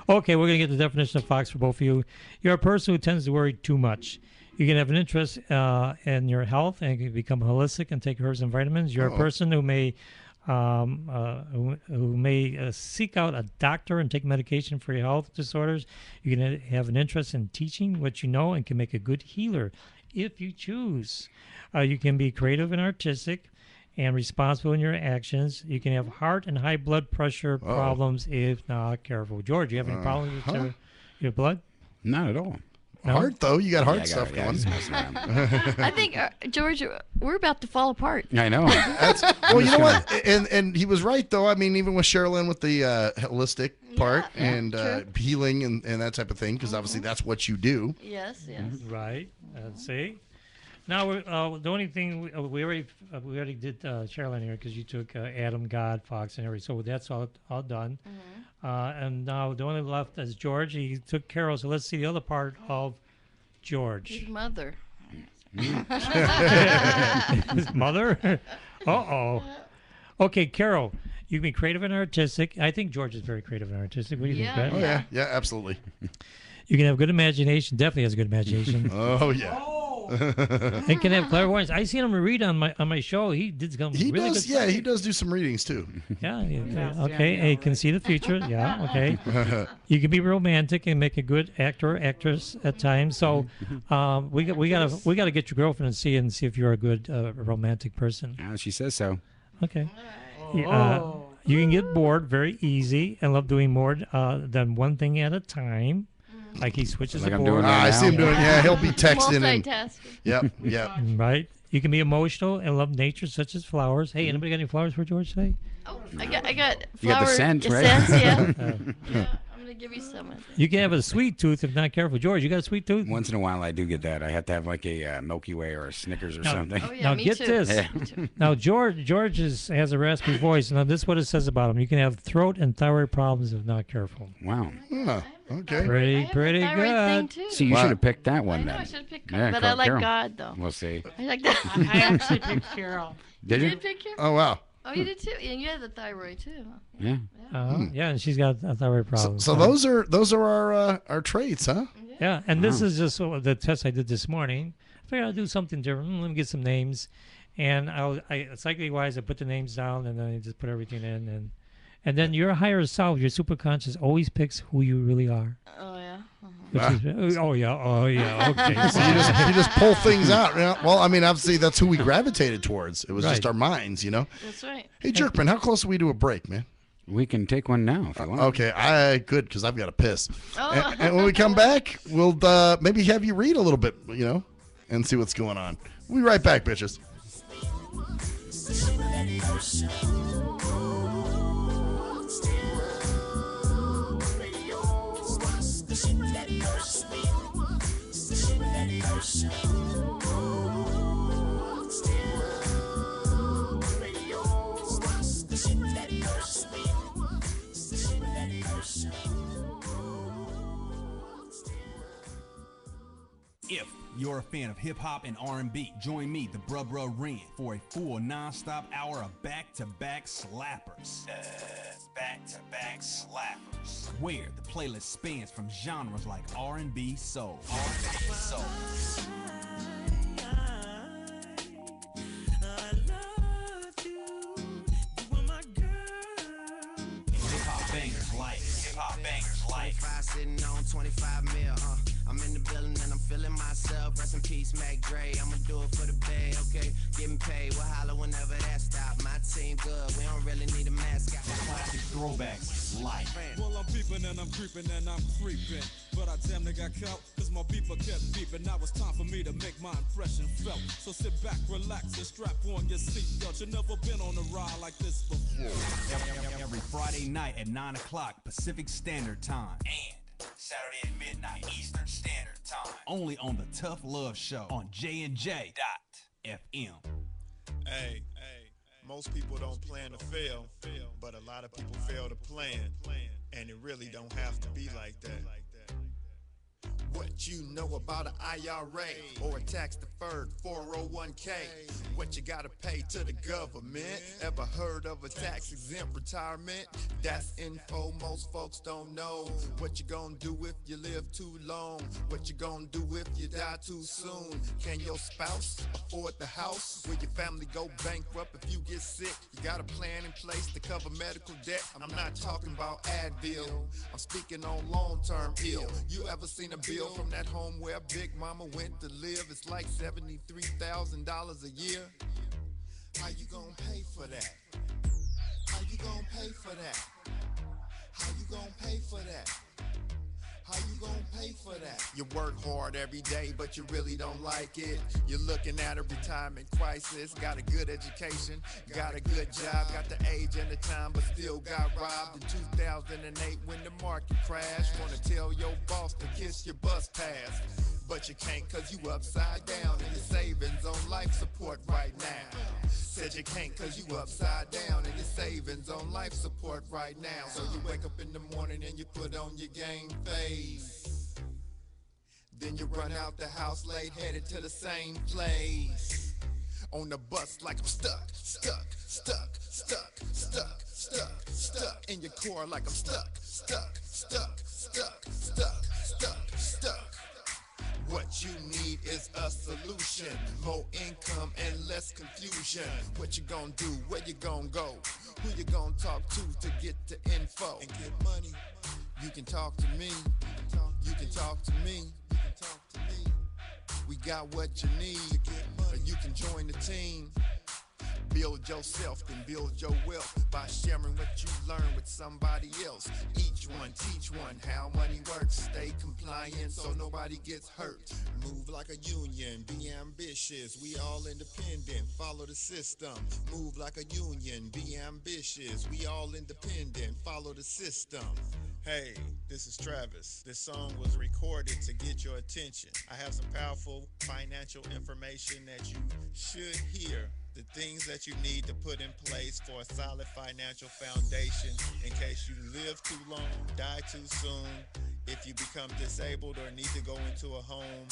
Okay, we're going to get the definition of fox for both of you. You're a person who tends to worry too much. You can have an interest in your health and can become holistic and take herbs and vitamins. You're a person who may who may seek out a doctor and take medication for your health disorders. You can have an interest in teaching what you know and can make a good healer if you choose. You can be creative and artistic and responsible in your actions. You can have heart and high blood pressure problems if not careful. George, you have any problems with your blood? Not at all. No? Heart, though, you got heart stuff going. I think, George, we're about to fall apart. I know. Well, you know what? And he was right, though. I mean, even with Sherilyn with the holistic part and healing and that type of thing, because obviously that's what you do. Yes. Right. See? Now, the only thing we already did Sherilyn here because you took Adam, God, Fox, and everything. So that's all done. And now the only left is George. He took Carol. So let's see the other part of George. His mother. His mother? Uh-oh. Okay, Carol, you can be creative and artistic. I think George is very creative and artistic. What do you think, Brett? Oh, yeah, absolutely. You can have good imagination. Definitely has a good imagination. Oh, yeah. And can have clairvoyance. I seen him read on my show. He did some really good stuff. Yeah, he does do some readings too. Yeah. Okay. He can see the future. Yeah. Okay. You can be romantic and make a good actor or actress at times. So, we gotta get your girlfriend and see if you're a good romantic person. She says so. Okay. You can get bored very easy and love doing more than one thing at a time. Like he switches the board. I see him doing. Yeah, he'll be texting Multitasking. Yep. Right. You can be emotional and love nature, such as flowers. Hey, anybody got any flowers for George today? Oh, I got flower You got the scent, right? Yeah. I'm gonna give you some. You can have a sweet tooth if not careful. George, you got a sweet tooth? Once in a while, I do get that. I have to have like a Milky Way or a Snickers or something. Oh, yeah, now me get too. this. Me too. Now George has a raspy voice. Now this is what it says about him. You can have throat and thyroid problems if not careful. Wow. Okay. Pretty Thing good. too. See, you should have picked that one I know then. I should have picked Yeah, God, but I like Carol. God though. We'll see. I like that. I actually picked Carol. Did you? did pick Carol? Oh wow. Oh, you did too. And you had the thyroid too. Huh? Yeah. Yeah, and she's got a thyroid problem. So those are our traits, huh? Yeah, and this is just the test I did this morning. I figured I'd do something different. Let me get some names, and psychically wise, I put the names down, and then I just put everything in, and then your higher self, your superconscious, always picks who you really are. Oh yeah. Oh yeah. Okay. So you just pull things out. You know? Well, I mean, obviously that's who we gravitated towards. It was just Right. our minds, you know. That's right. Hey, Jerkman, how close are we to a break, man? We can take one now if you want. Okay, good, because I've got to piss. Oh. And when we come back, we'll maybe have you read a little bit, you know, and see what's going on. We'll be right back, bitches. If you're a fan of hip-hop and R&B, join me, the Bruh Ren, for a full non-stop hour of back-to-back slappers. Back-to-back slappers. Where the playlist spans from genres like R&B, soul. Hip-hop bangers like 25 sitting on 25 mil, I'm in the building and I'm feeling myself. Rest in peace, Mac Dre. I'ma do it for the bay, okay? Getting paid, we'll holler whenever that stop. My team good, we don't really need a mascot. classic throwbacks like. Well, I'm peeping and I'm creeping and I'm creeping. But I damn near got caught, cause my beeper kept beeping. Now it's time for me to make my impression felt. So sit back, relax, and strap on your seatbelt. You've never been on a ride like this before. Every Friday night at 9 o'clock Pacific Standard Time. And Saturday at midnight Eastern Standard Time. Only on the Tough Love Show on JNJ.FM. Hey, most people don't plan to fail, but a lot of people fail to plan, and it really don't have to be like that. What you know about an IRA or a tax-deferred 401k? What you gotta pay to the government? Ever heard of a tax-exempt retirement? That's info most folks don't know. What you gonna do if you live too long? What you gonna do if you die too soon? Can your spouse afford the house? Will your family go bankrupt if you get sick? You got a plan in place to cover medical debt. I'm not talking about Advil, I'm speaking on long-term ill. You ever seen a bill from that home where Big Mama went to live? It's like $73,000 a year. How you gonna pay for that? How you gonna pay for that? How you gonna pay for that? How you gonna pay for that? You work hard every day, but you really don't like it. You're looking at a retirement crisis. Got a good education, got a good job, got the age and the time, but still got robbed in 2008 when the market crashed. Wanna tell your boss to kiss your bus pass, but you can't cause you upside down and your savings on life support right now. Said you can't cause you upside down and your savings on life support right now. So you wake up in the morning and you put on your game face. Then you run out the house late, headed to the same place. On the bus like I'm stuck. In your core like I'm stuck. What you need is a solution, more income and less confusion. What you gonna do, where you gonna go, who you gonna talk to get the info and get money. You can talk to me, you can talk to me, we got what you need, or you can join the team. Build yourself, then build your wealth by sharing what you learn with somebody else. Each one, teach one how money works. Stay compliant so nobody gets hurt. Move like a union, be ambitious. We all independent, follow the system. Move like a union, be ambitious. We all independent, follow the system. Hey, this is Travis. This song was recorded to get your attention. I have some powerful financial information that you should hear. The things that you need to put in place for a solid financial foundation in case you live too long, die too soon, if you become disabled or need to go into a home,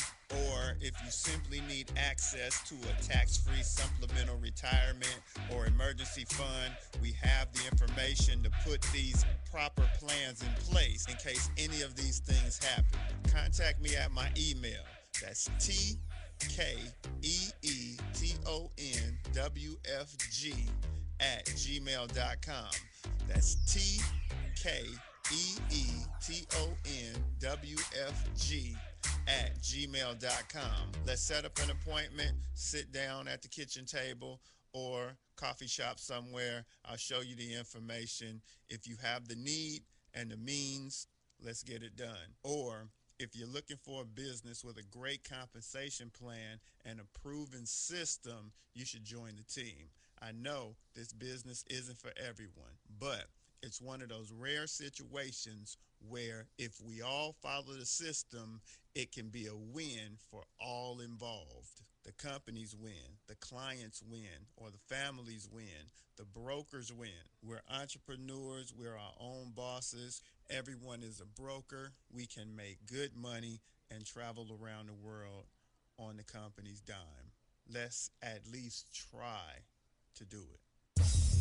or if you simply need access to a tax-free supplemental retirement or emergency fund. We have the information to put these proper plans in place in case any of these things happen. Contact me at my email. That's TKEETONWFG@gmail.com. That's TKEETONWFG@gmail.com. Let's set up an appointment, sit down at the kitchen table or coffee shop somewhere. I'll show you the information. If you have the need and the means, let's get it done. Or if you're looking for a business with a great compensation plan and a proven system, you should join the team. I know this business isn't for everyone, but it's one of those rare situations where if we all follow the system, it can be a win for all involved. The companies win, the clients win, or the families win, the brokers win. We're entrepreneurs, we're our own bosses. Everyone is a broker. We can make good money and travel around the world on the company's dime. Let's at least try to do it.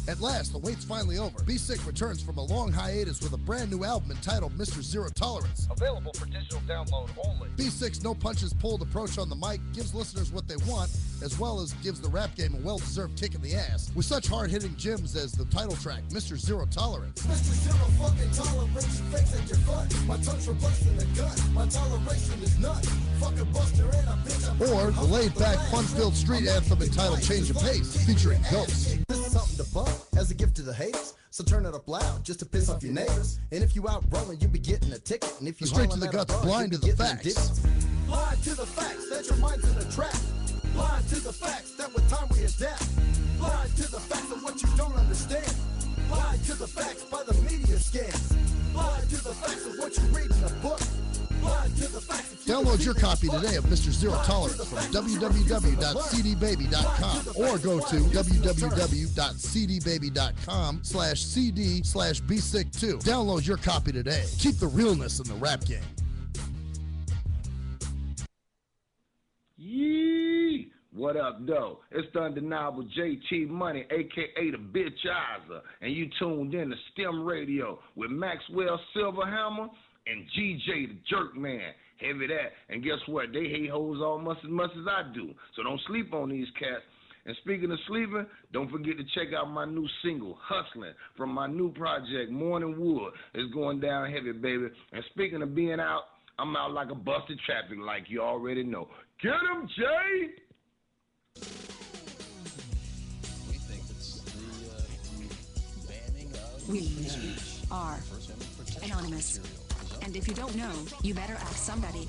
At last, the wait's finally over. Be Sick returns from a long hiatus with a brand new album entitled Mr. Zero Tolerance. Available for digital download only. Be Sick's no punches pulled approach on the mic gives listeners what they want, as well as gives the rap game a well-deserved kick in the ass. With such hard-hitting gems as the title track, Mr. Zero Tolerance. Mr. Zero fucking tolerance, you fakes at your fun. My tongue's replacing the gun. My toleration is none. Fucking buster and a bitch. Or the laid-back, fun-filled street anthem entitled Change of Pace, featuring Ghost. This is something to bump as a gift to the haters. So turn it up loud just to piss off your neighbors. And if you out rolling, you be getting a ticket. And if you straight to the guts, blind to the facts. Blind to the facts that your mind's in a trap. Blind to the facts that with time we adapt. Blind to the facts of what you don't understand. Blind to the facts by the media scans. Blind to the facts of what you read in a book. Blind to the facts. Download your copy today of Mr. Zero Tolerance from www.cdbaby.com or go to www.cdbaby.com/cd/bsick2. Download your copy today. Keep the realness in the rap game. What up, though? It's the undeniable JT Money, a.k.a. the Bitchizer, and you tuned in to STIM Radio with Maxwell Silverhammer and GJ the Jerk Man. Heavy that. And guess what? They hate hoes almost as much as I do. So don't sleep on these cats. And speaking of sleeping, don't forget to check out my new single, Hustling, from my new project, Morning Wood. It's going down heavy, baby. And speaking of being out, I'm out like a busted traffic light, you already know. Get him, Jay! We think it's the banning of We speech. are anonymous. And if you don't know, you better ask somebody.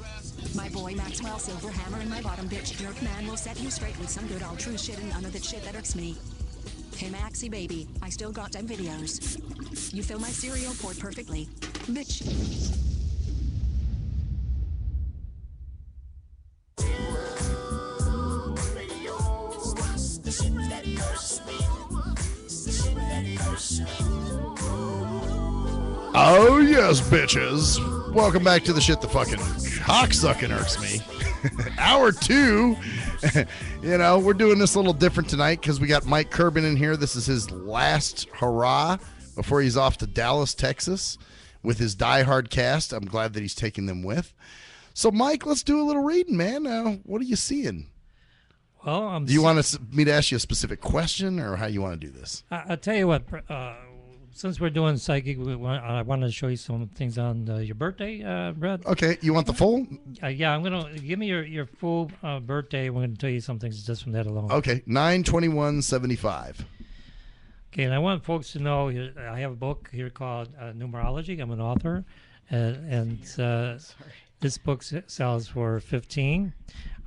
My boy Maxwell Silverhammer and my bottom bitch jerk man will set you straight with some good old true shit and none of that shit that irks me. Hey Maxie baby, I still got them videos. You fill my cereal port perfectly. Bitch. Oh, yes, bitches. Welcome back to the shit that fucking cocksucking irks me. Hour 2. You know, we're doing this a little different tonight because we got Mike Kurban in here. This is his last hurrah before he's off to Dallas, Texas with his diehard cast. I'm glad that he's taking them with. So, Mike, let's do a little reading, man. What are you seeing? Well, do you want me to ask you a specific question or how you want to do this? I'll tell you what. Since we're doing psychic, I wanted to show you some things on your birthday, Brett. Okay, you want the full? Yeah, I'm gonna give me your full birthday. We're gonna tell you some things just from that alone. Okay, 9/21/75. Okay, and I want folks to know I have a book here called Numerology. I'm an author, and this book sells for $15.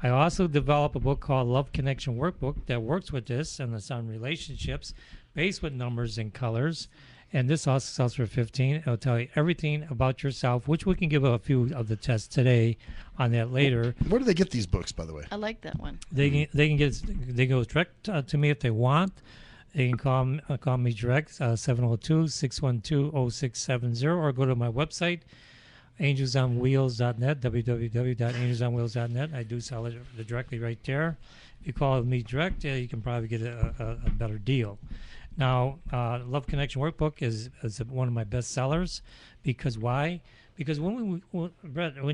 I also developed a book called Love Connection Workbook that works with this, and it's on relationships based with numbers and colors. And this also sells for $15. It'll tell you everything about yourself, which we can give a few of the tests today on that later. Where do they get these books, by the way? I like that one. They go direct to me if they want. They can call me direct, 702-612-0670, or go to my website, angelsonwheels.net, www.angelsonwheels.net. I do sell it directly right there. If you call me direct, you can probably get a better deal. Now, Love Connection Workbook is one of my best sellers. Because why? Because when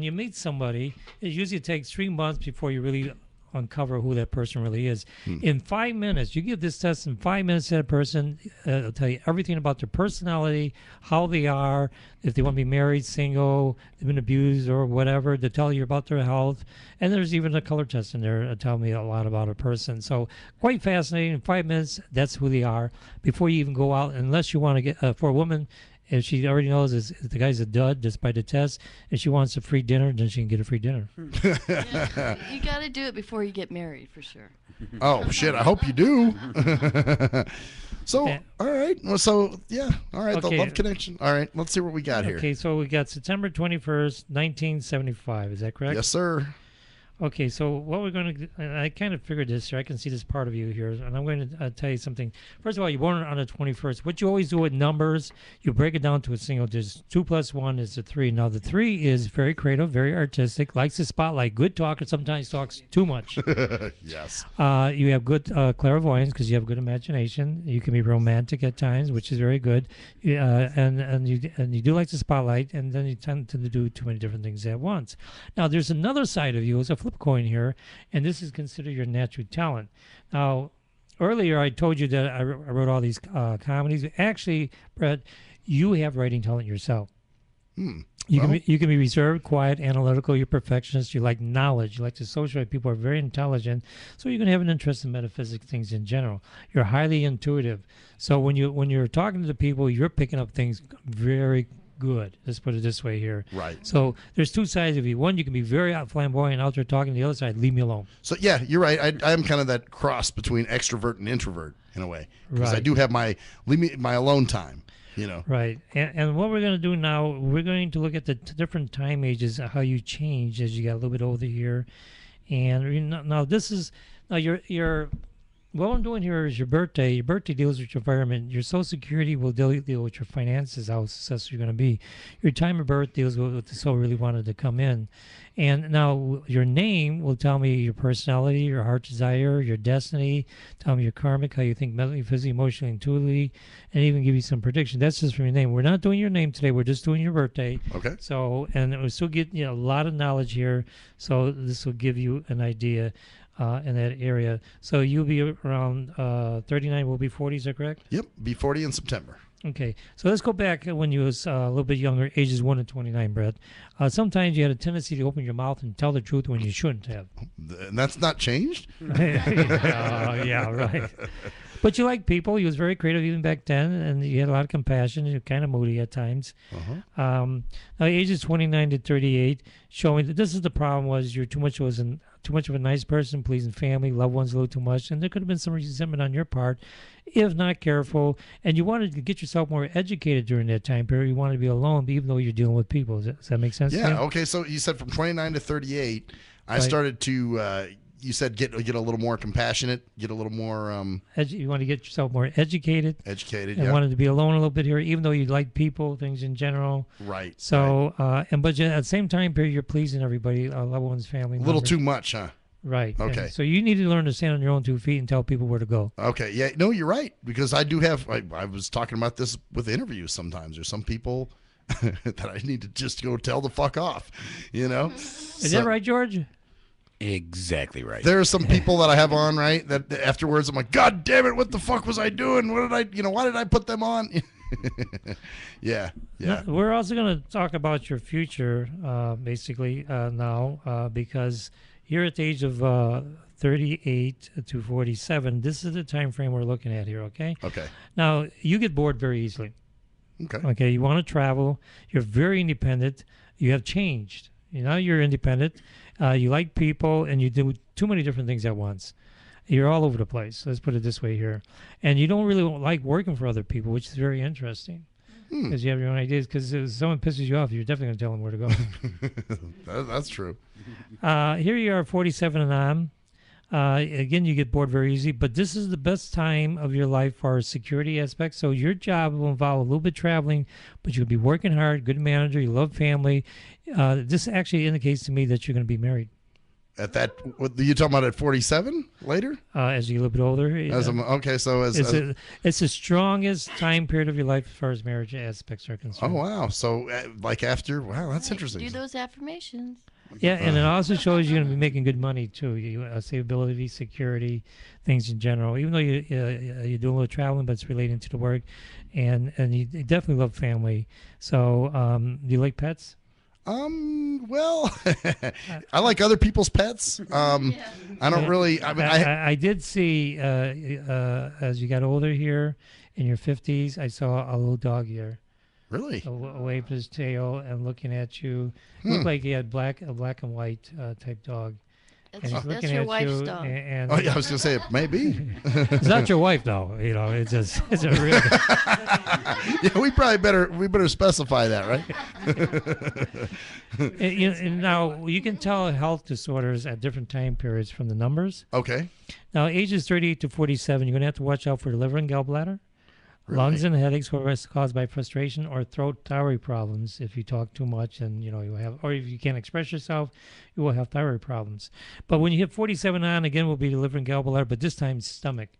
you meet somebody, it usually takes 3 months before you really uncover who that person really is. In 5 minutes, you give this test in 5 minutes to that person. It'll tell you everything about their personality, how they are, if they want to be married, single, they've been abused or whatever. To tell you about their health. And there's even a color test in there to tell me a lot about a person. So quite fascinating. In 5 minutes, that's who they are. Before you even go out, unless you want to get, for a woman, if she already knows the guy's a dud just by the test, if she wants a free dinner, then she can get a free dinner. Yeah, you got to do it before you get married, for sure. Oh, shit. I hope you do. So, all right. Well, so, yeah. All right. Okay. The Love Connection. All right. Let's see what we got here. Okay. So we got September 21st, 1975. Is that correct? Yes, sir. Okay, so what we're going to, and I kind of figured this here, I can see this part of you here, and I'm going to tell you something. First of all, you're born on the 21st. What you always do with numbers, you break it down to a single digit. 2 + 1 is a 3. Now, the 3 is very creative, very artistic, likes the spotlight, good talker, sometimes talks too much. Yes. You have good clairvoyance because you have good imagination. You can be romantic at times, which is very good. And you do like the spotlight, and then you tend to do too many different things at once. Now, there's another side of you. It's a flip coin here, and this is considered your natural talent. Now, earlier I told you that I wrote all these comedies. Actually, Brett, you have writing talent yourself. You can be reserved, quiet, analytical. You're perfectionist. You like knowledge. You like to socialize. People are very intelligent, so you're going to have an interest in metaphysics things in general. You're highly intuitive. So when you're talking to the people, you're picking up things very good. Let's put it this way here. Right. So there's two sides of you. One, you can be very flamboyant out there talking. The other side, leave me alone. So yeah, you're right. I'm kind of that cross between extrovert and introvert in a way, because Right. I do have my alone time. You know. Right. And what we're going to do now, we're going to look at the different time ages, how you change as you got a little bit older here. And now this is your What I'm doing here is your birthday. Your birthday deals with your environment. Your Social Security will deal with your finances, how successful you're going to be. Your time of birth deals with what the soul really wanted to come in. And now your name will tell me your personality, your heart desire, your destiny, tell me your karmic, how you think mentally, physically, emotionally, intuitively, and even give you some prediction. That's just from your name. We're not doing your name today. We're just doing your birthday. Okay. So, and we'll still get a lot of knowledge here. So this will give you an idea in that area. So you'll be around 39, will be 40, is that correct? Yep, be 40 in September. Okay, so let's go back when you was a little bit younger, ages 1 to 29, Brett. Sometimes you had a tendency to open your mouth and tell the truth when you shouldn't have. And that's not changed? Yeah, right. But you like people. You was very creative even back then, and you had a lot of compassion. You're kind of moody at times. Now, ages 29 to 38, showing that this is the problem was you're too much of a nice person, pleasing family, loved ones a little too much, and there could have been some resentment on your part if not careful. And you wanted to get yourself more educated during that time period. You wanted to be alone, even though you're dealing with people. Does that make sense? Yeah. Okay. So you said from 29 to 38, I started to. You said get a little more compassionate, get a little more. You want to get yourself more educated. Educated. And wanted to be alone a little bit here, even though you like people, things in general. Right. So, but at the same time period, you're pleasing everybody, loved ones, family. A little too much, huh? Right. Okay. And so you need to learn to stand on your own 2 feet and tell people where to go. Okay. Yeah. No, you're right, because I do have. I was talking about this with interviews. Sometimes there's some people that I need to just go tell the fuck off. Is that right, George? Exactly right. There are some people that I have on, right, that afterwards I'm like, God damn it, what the fuck was I doing? What did I, why did I put them on? Yeah. We're also going to talk about your future, basically, now, because you're at the age of 38 to 47. This is the time frame we're looking at here, okay? Okay. Now, you get bored very easily. Okay. You want to travel. You're very independent. You have changed. You're independent. You like people, and you do too many different things at once. You're all over the place. Let's put it this way here. And you don't really like working for other people, which is very interesting. Because you have your own ideas. Because if someone pisses you off, you're definitely going to tell them where to go. That's true. Here you are, 47 and on. Again, you get bored very easy, but this is the best time of your life for a security aspect. So your job will involve a little bit traveling, but you'll be working hard, good manager, you love family. This actually indicates to me that you're going to be married. At that, what you talking about at 47 later? As you get a little bit older. Okay, so it's the strongest time period of your life as far as marriage aspects are concerned. Oh, wow. So like after, wow, that's interesting. Do those affirmations. Yeah, and it also shows you're going to be making good money too. Stability, security, things in general. Even though you're doing a little traveling, but it's relating to the work, and you definitely love family. So, do you like pets? Well, I like other people's pets. I don't really. I did see as you got older here in your 50s, I saw a little dog here. Really? Waved his tail and looking at you. Looked like he had a black and white type dog. That's your wife's dog. Oh yeah, I was gonna say it may be. It's not your wife though. It's a real. Yeah, we better specify that, right? And now you can tell health disorders at different time periods from the numbers. Okay. Now, ages 38 to 47, you're gonna have to watch out for the liver and gallbladder. Really? Lungs and headaches caused by frustration or throat thyroid problems. If you talk too much and you have, or if you can't express yourself, you will have thyroid problems. But when you hit 47 on, again, will be the liver and gallbladder, but this time stomach.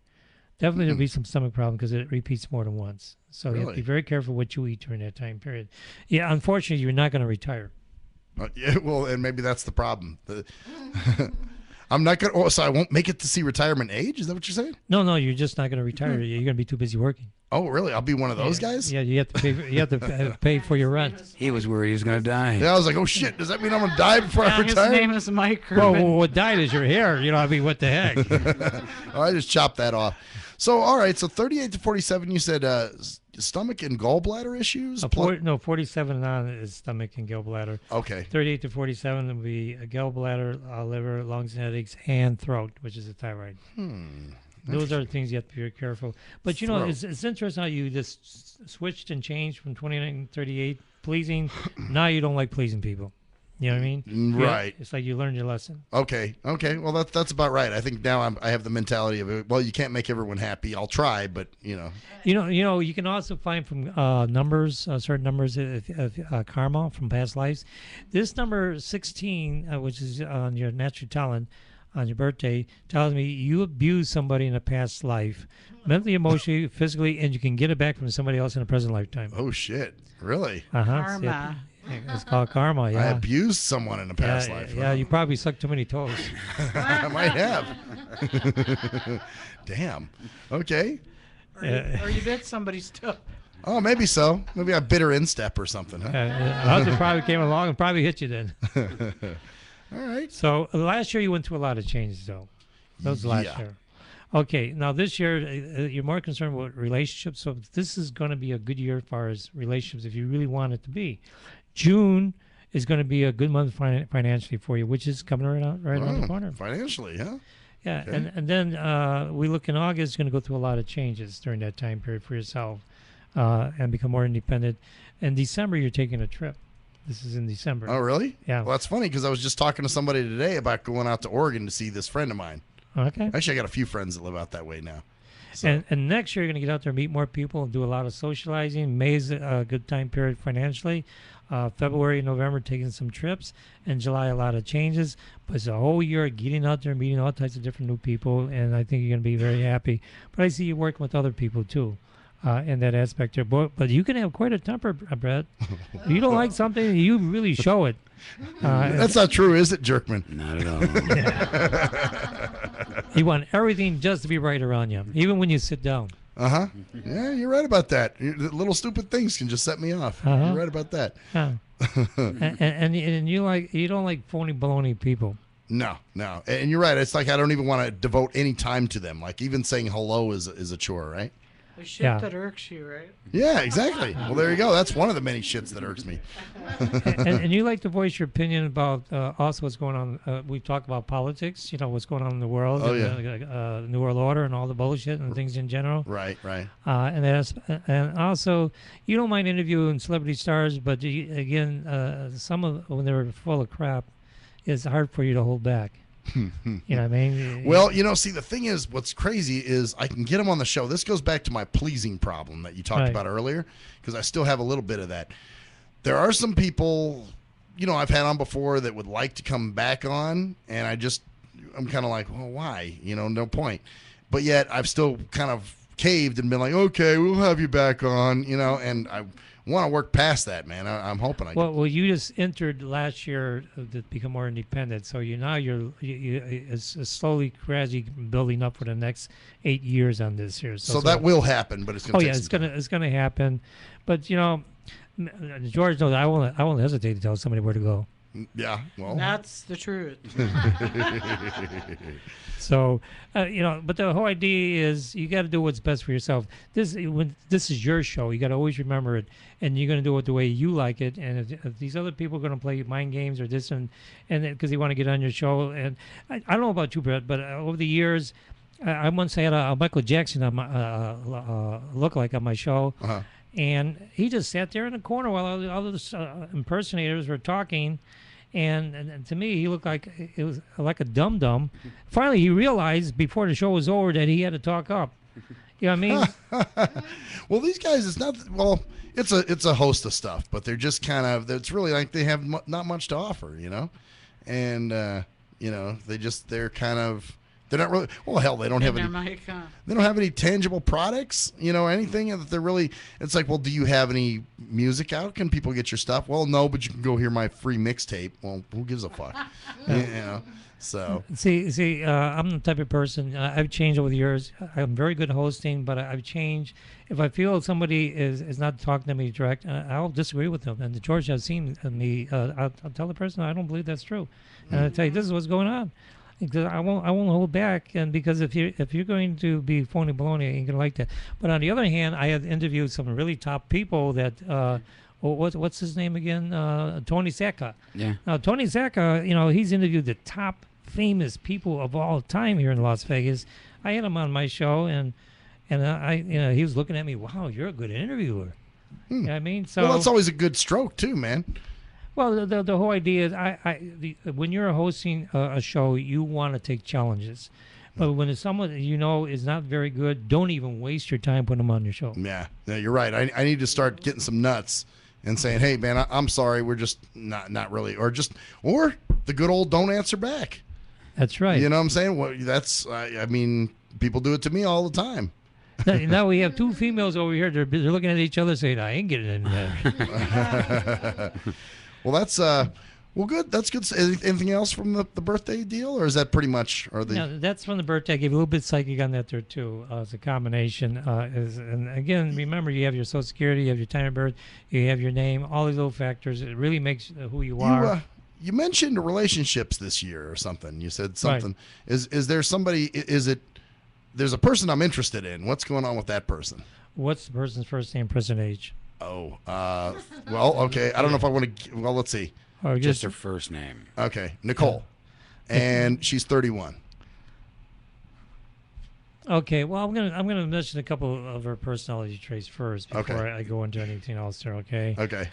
Definitely there'll be some stomach problem because it repeats more than once. So you have to be very careful what you eat during that time period. Yeah, unfortunately, you're not going to retire. Yeah, well, and maybe that's the problem. I'm not going to, so I won't make it to see retirement age? Is that what you're saying? No, you're just not going to retire. You're going to be too busy working. Oh, really? I'll be one of those guys? Yeah, you have to pay for your rent. He was worried he was going to die. Yeah, I was like, oh shit, does that mean I'm going to die before I retire? His name is Mike Kurban. Well, what died is your hair. What the heck? Oh, I just chopped that off. So, all right, so 38 to 47, you said stomach and gallbladder issues? 47 and on is stomach and gallbladder. Okay. 38 to 47 will be a gallbladder, liver, lungs, and headaches, and throat, which is the thyroid. Those are the things you have to be very careful. But, it's interesting how you just switched and changed from 29 to 38, pleasing. Now you don't like pleasing people. You know what I mean? Right. It's like you learned your lesson. Okay. Well, that's about right. I think now I have the mentality of, well, you can't make everyone happy. I'll try, but You know, you can also find from numbers, certain numbers of karma from past lives. This number 16, which is on your natural talent, on your birthday, tells me you abused somebody in a past life, mentally, emotionally, physically, and you can get it back from somebody else in a present lifetime. Oh shit! Really? Karma. It's called karma. Yeah. I abused someone in a past life. Yeah, you probably sucked too many toes. I might have. Damn. Okay. Or you bit somebody's toe. Oh, maybe so. Maybe I bit her instep or something. Huh? Husband probably came along and probably hit you then. All right. So last year you went through a lot of changes, though. That was last year. Okay, now this year you're more concerned with relationships. So this is going to be a good year as far as relationships if you really want it to be. June is going to be a good month financially for you, which is coming right around the corner. Financially, huh? Yeah, Okay. and then we look in August, going to go through a lot of changes during that time period for yourself and become more independent. In December, you're taking a trip. This is in December. Oh, really? Yeah. Well, that's funny because I was just talking to somebody today about going out to Oregon to see this friend of mine. Okay. Actually, I got a few friends that live out that way now. So. And next year, you're going to get out there and meet more people and do a lot of socializing. May is a good time period financially. February and November, taking some trips. And July, a lot of changes. But it's a whole year of getting out there, meeting all types of different new people. And I think you're going to be very happy. But I see you working with other people, too, in that aspect there. But you can have quite a temper, Brett. If you don't like something, you really show it. That's not true, is it, Jerkman? Not at all. You want everything just to be right around you, even when you sit down. Uh-huh. Yeah, you're right about that. Little stupid things can just set me off. You're right about that. Yeah. and you don't like phony baloney people. No. And you're right. It's like I don't even want to devote any time to them. Like even saying hello is a chore, right? The shit that irks you, right? Yeah, exactly. Well, there you go. That's one of the many shits that irks me. and you like to voice your opinion about also what's going on. We've talked about politics, what's going on in the world, Oh, and, New World Order and all the bullshit and things in general. Right. And also, you don't mind interviewing celebrity stars, but some of when they're full of crap, it's hard for you to hold back. You know what I mean? Well, see, the thing is, what's crazy is I can get them on the show. This goes back to my pleasing problem that you talked about earlier, because I still have a little bit of that. There are some people, I've had on before that would like to come back on, and I'm kind of like, well, why? No point. But yet I've still kind of caved and been like, okay, we'll have you back on, and I want to work past that, man. I'm hoping I Well, you just entered last year to become more independent, so you're it's slowly, gradually building up for the next 8 years on this here. So that will happen, but it's going to take some time. It's going to happen, but George knows I won't hesitate to tell somebody where to go. Yeah, well, that's the truth. So, but the whole idea is you got to do what's best for yourself. This is your show. You got to always remember it, and you're going to do it the way you like it. And if these other people are going to play mind games or this and because they want to get on your show, and I don't know about you, Brett, but over the years, I once had a Michael Jackson on my lookalike on my show. Uh-huh. And he just sat there in the corner while all the other impersonators were talking. And to me, he looked like it was like a dum-dum. Finally, he realized before the show was over that he had to talk up. You know what I mean? Well, these guys, it's not. Well, it's a host of stuff, but they're just kind of. It's really like they have not much to offer, and they're kind of. They're not really. Well, hell, they don't have any. They don't have any tangible products, anything that they're really. It's like, well, do you have any music out? Can people get your stuff? Well, no, but you can go hear my free mixtape. Well, who gives a fuck? So see, I'm the type of person. I've changed over the years. I'm very good at hosting, but I've changed. If I feel somebody is not talking to me direct, I'll disagree with them. And George has seen me. I'll tell the person I don't believe that's true, and I'll tell you this is what's going on. Because I won't hold back, and because if you're going to be phony baloney, you ain't gonna like that. But on the other hand, I have interviewed some really top people that what's his name again? Tony Sacca. Yeah. Now Tony Sacca, he's interviewed the top famous people of all time here in Las Vegas. I had him on my show, and he was looking at me. Wow, you're a good interviewer. You know what I mean? So well, that's always a good stroke too, man. Well, the whole idea is when you're hosting a show, you want to take challenges. But when it's someone that you know is not very good, don't even waste your time putting them on your show. Yeah, you're right. I need to start getting some nuts and saying, hey, man, I'm sorry. We're just not really. Or the good old don't answer back. That's right. You know what I'm saying? Well, I mean, people do it to me all the time. Now we have two females over here. They're looking at each other saying, I ain't getting in there. Well, that's good. That's good. Anything else from the birthday deal, or is that pretty much? No, that's from the birthday. I gave you a little bit psychic on that there too. It's a combination. And again, remember, you have your Social Security, you have your time of birth, you have your name, all these little factors. It really makes who you are. You mentioned relationships this year or something. You said something. Right. Is there somebody? There's a person I'm interested in. What's going on with that person? What's the person's first name, present age? Oh, well, okay. I don't know if I want to. Well, let's see. Or just her first name. Okay, Nicole, and she's 31. Okay, well, I'm gonna mention a couple of her personality traits first before I go into anything else there. Okay. Okay.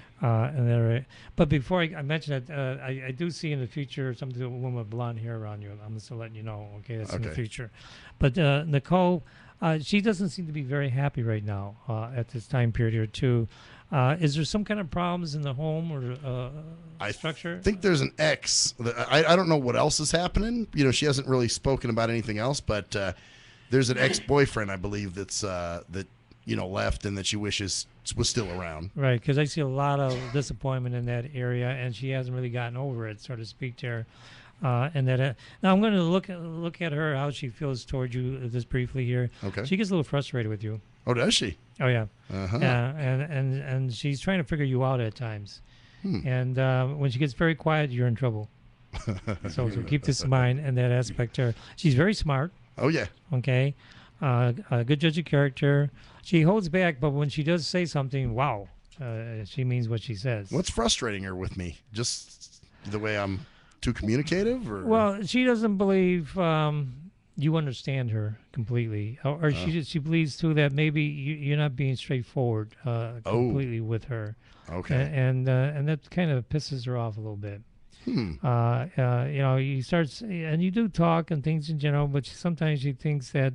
But before I mention it, I do see in the future some woman with blonde hair around you. I'm just letting you know. Okay, that's in the future. But Nicole, she doesn't seem to be very happy right now at this time period here too. Is there some kind of problems in the home or structure? I think there's an ex. I don't know what else is happening. You know, she hasn't really spoken about anything else, but there's an ex-boyfriend, I believe, that left and that she wishes was still around. Right, because I see a lot of disappointment in that area, and she hasn't really gotten over it, so to speak, there. And that now I'm going to look at her, how she feels towards you just briefly here. Okay. She gets a little frustrated with you. Oh, does she? Oh, yeah. Uh-huh. And she's trying to figure you out at times. And when she gets very quiet, you're in trouble. so keep this in mind and that aspect to her. She's very smart. Oh, yeah. Okay. A good judge of character. She holds back, but when she does say something, wow, she means what she says. What's frustrating her with me? Just the way I'm too communicative? Or? Well, she doesn't believe you understand her completely. Or she believes, too, that maybe you're not being straightforward completely with her. Okay. And that kind of pisses her off a little bit. You start, and you do talk and things in general, but sometimes she thinks that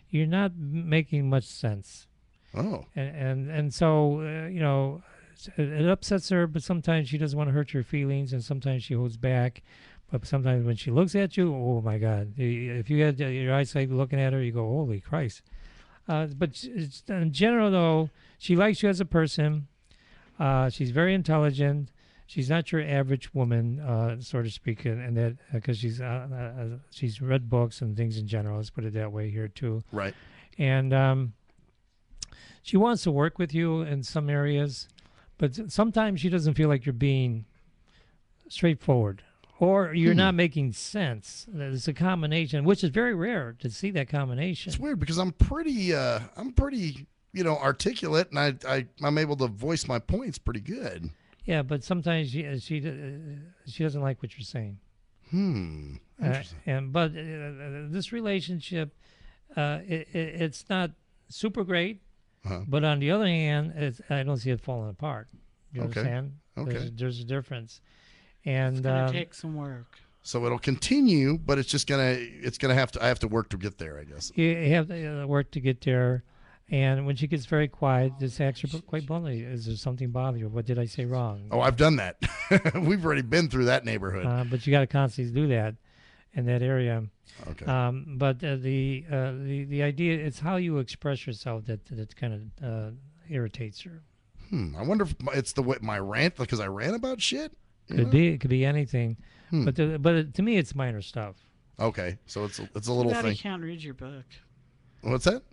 you're not making much sense. Oh. And so, it upsets her, but sometimes she doesn't want to hurt your feelings, and sometimes she holds back. But sometimes when she looks at you, oh, my God. If you had your eyesight looking at her, you go, holy Christ. But in general, though, she likes you as a person. She's very intelligent. She's not your average woman, so to speak, and that because she's read books and things in general. Let's put it that way here too. Right. And she wants to work with you in some areas, but sometimes she doesn't feel like you're being straightforward or you're not making sense. It's a combination, which is very rare to see that combination. It's weird because I'm pretty articulate, and I'm able to voice my points pretty good. Yeah, but sometimes she doesn't like what you're saying. Interesting. But this relationship, it's not super great. But on the other hand, I don't see it falling apart. You understand? Okay. There's a difference, and it's gonna take some work. So it'll continue, but it's gonna have to. I have to work to get there, I guess. You have to work to get there. And when she gets very quiet, just ask her quite bluntly, is there something bothering you? What did I say wrong? Oh, I've done that. We've already been through that neighborhood. But you got to constantly do that in that area. Okay. But the idea, it's how you express yourself that kind of irritates her. I wonder if it's my rant, because I ran about shit? Could be. It could be anything. But to me, it's minor stuff. Okay. So it's a little thing. You can't read your book. What's that?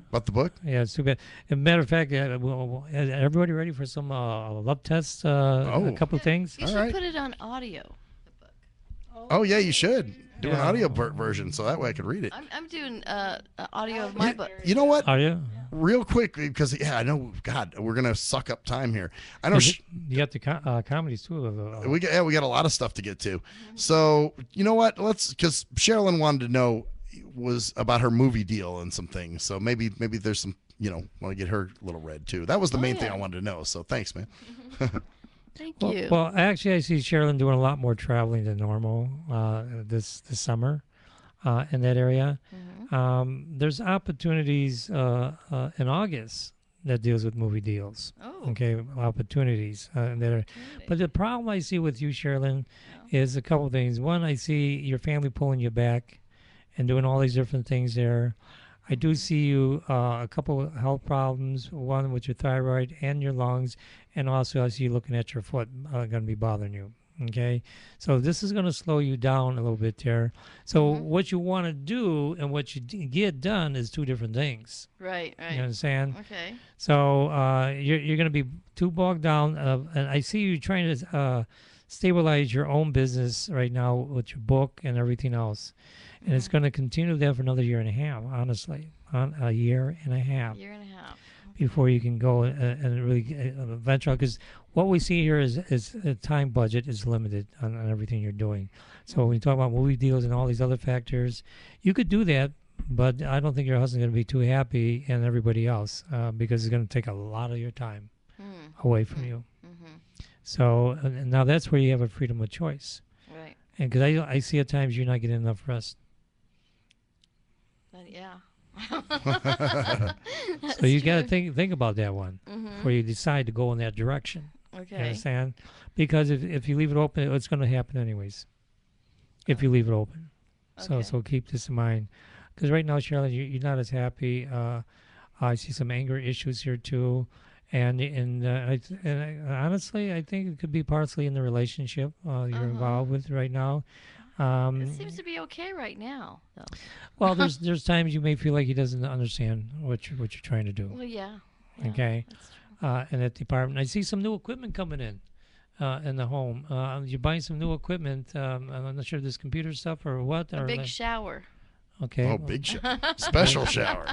About the book? Yeah, it's too bad. As a matter of fact, is everybody ready for some love tests? A couple of things? You should put it on audio. Oh, yeah, you should. Do an audio version, so that way I could read it. I'm doing audio of my book. You know what? Are you? Real quick, because, I know, God, we're going to suck up time here. I know. You got the comedies, too. We got a lot of stuff to get to. So, you know what? Because Sherilyn wanted to know was about her movie deal and some things. So maybe there's some, want to get her a little read too. That was the main thing I wanted to know. So thanks, man. Thank Well, you. well, actually, I see Sherilyn doing a lot more traveling than normal this summer in that area. There's opportunities in August that deals with movie deals. Oh. Okay, opportunities that are. But the problem I see with you, Sherilyn, is a couple things. One, I see your family pulling you back and doing all these different things there. I do see you a couple of health problems, one with your thyroid and your lungs, and also I see you looking at your foot going to be bothering you. Okay, so this is going to slow you down a little bit there. So what you want to do and what you get done is two different things. Right. You understand? Okay. So you're going to be too bogged down, and I see you trying to stabilize your own business right now with your book and everything else. And it's going to continue there for another year and a half, honestly, a year and a half. Before you can go and really venture out. Because what we see here is a time budget is limited on everything you're doing. So when you talk about movie deals and all these other factors, you could do that, but I don't think your husband's going to be too happy and everybody else because it's going to take a lot of your time away from you. So now that's where you have a freedom of choice. Right. And because I see at times you're not getting enough rest. Yeah. So you got to think about that one before you decide to go in that direction. Okay. You understand? Because if you leave it open, it's going to happen anyways. If you leave it open. So keep this in mind. Because right now, Sherilyn, you're not as happy. I see some anger issues here too. And honestly, I think it could be partially in the relationship you're involved with right now. It seems to be okay right now, though. Well, there's times you may feel like he doesn't understand what you're trying to do. Well, yeah. Okay. In that department, I see some new equipment coming in the home. You're buying some new equipment. I'm not sure if this computer stuff or what. A big shower. Okay. Oh, big special shower.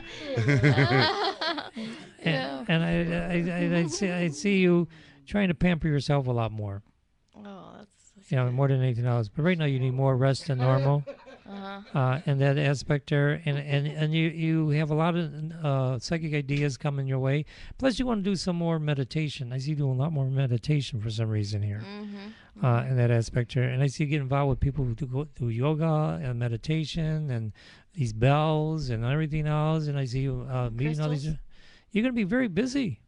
And I see you trying to pamper yourself a lot more. Oh, that's more than anything else. But right now you need more rest than normal. And that aspect there, and you have a lot of psychic ideas coming your way. Plus, you want to do some more meditation. I see you doing a lot more meditation for some reason here, in that aspect there. And I see you get involved with people who do yoga and meditation and these bells and everything else. And I see you meeting all these. You're going to be very busy,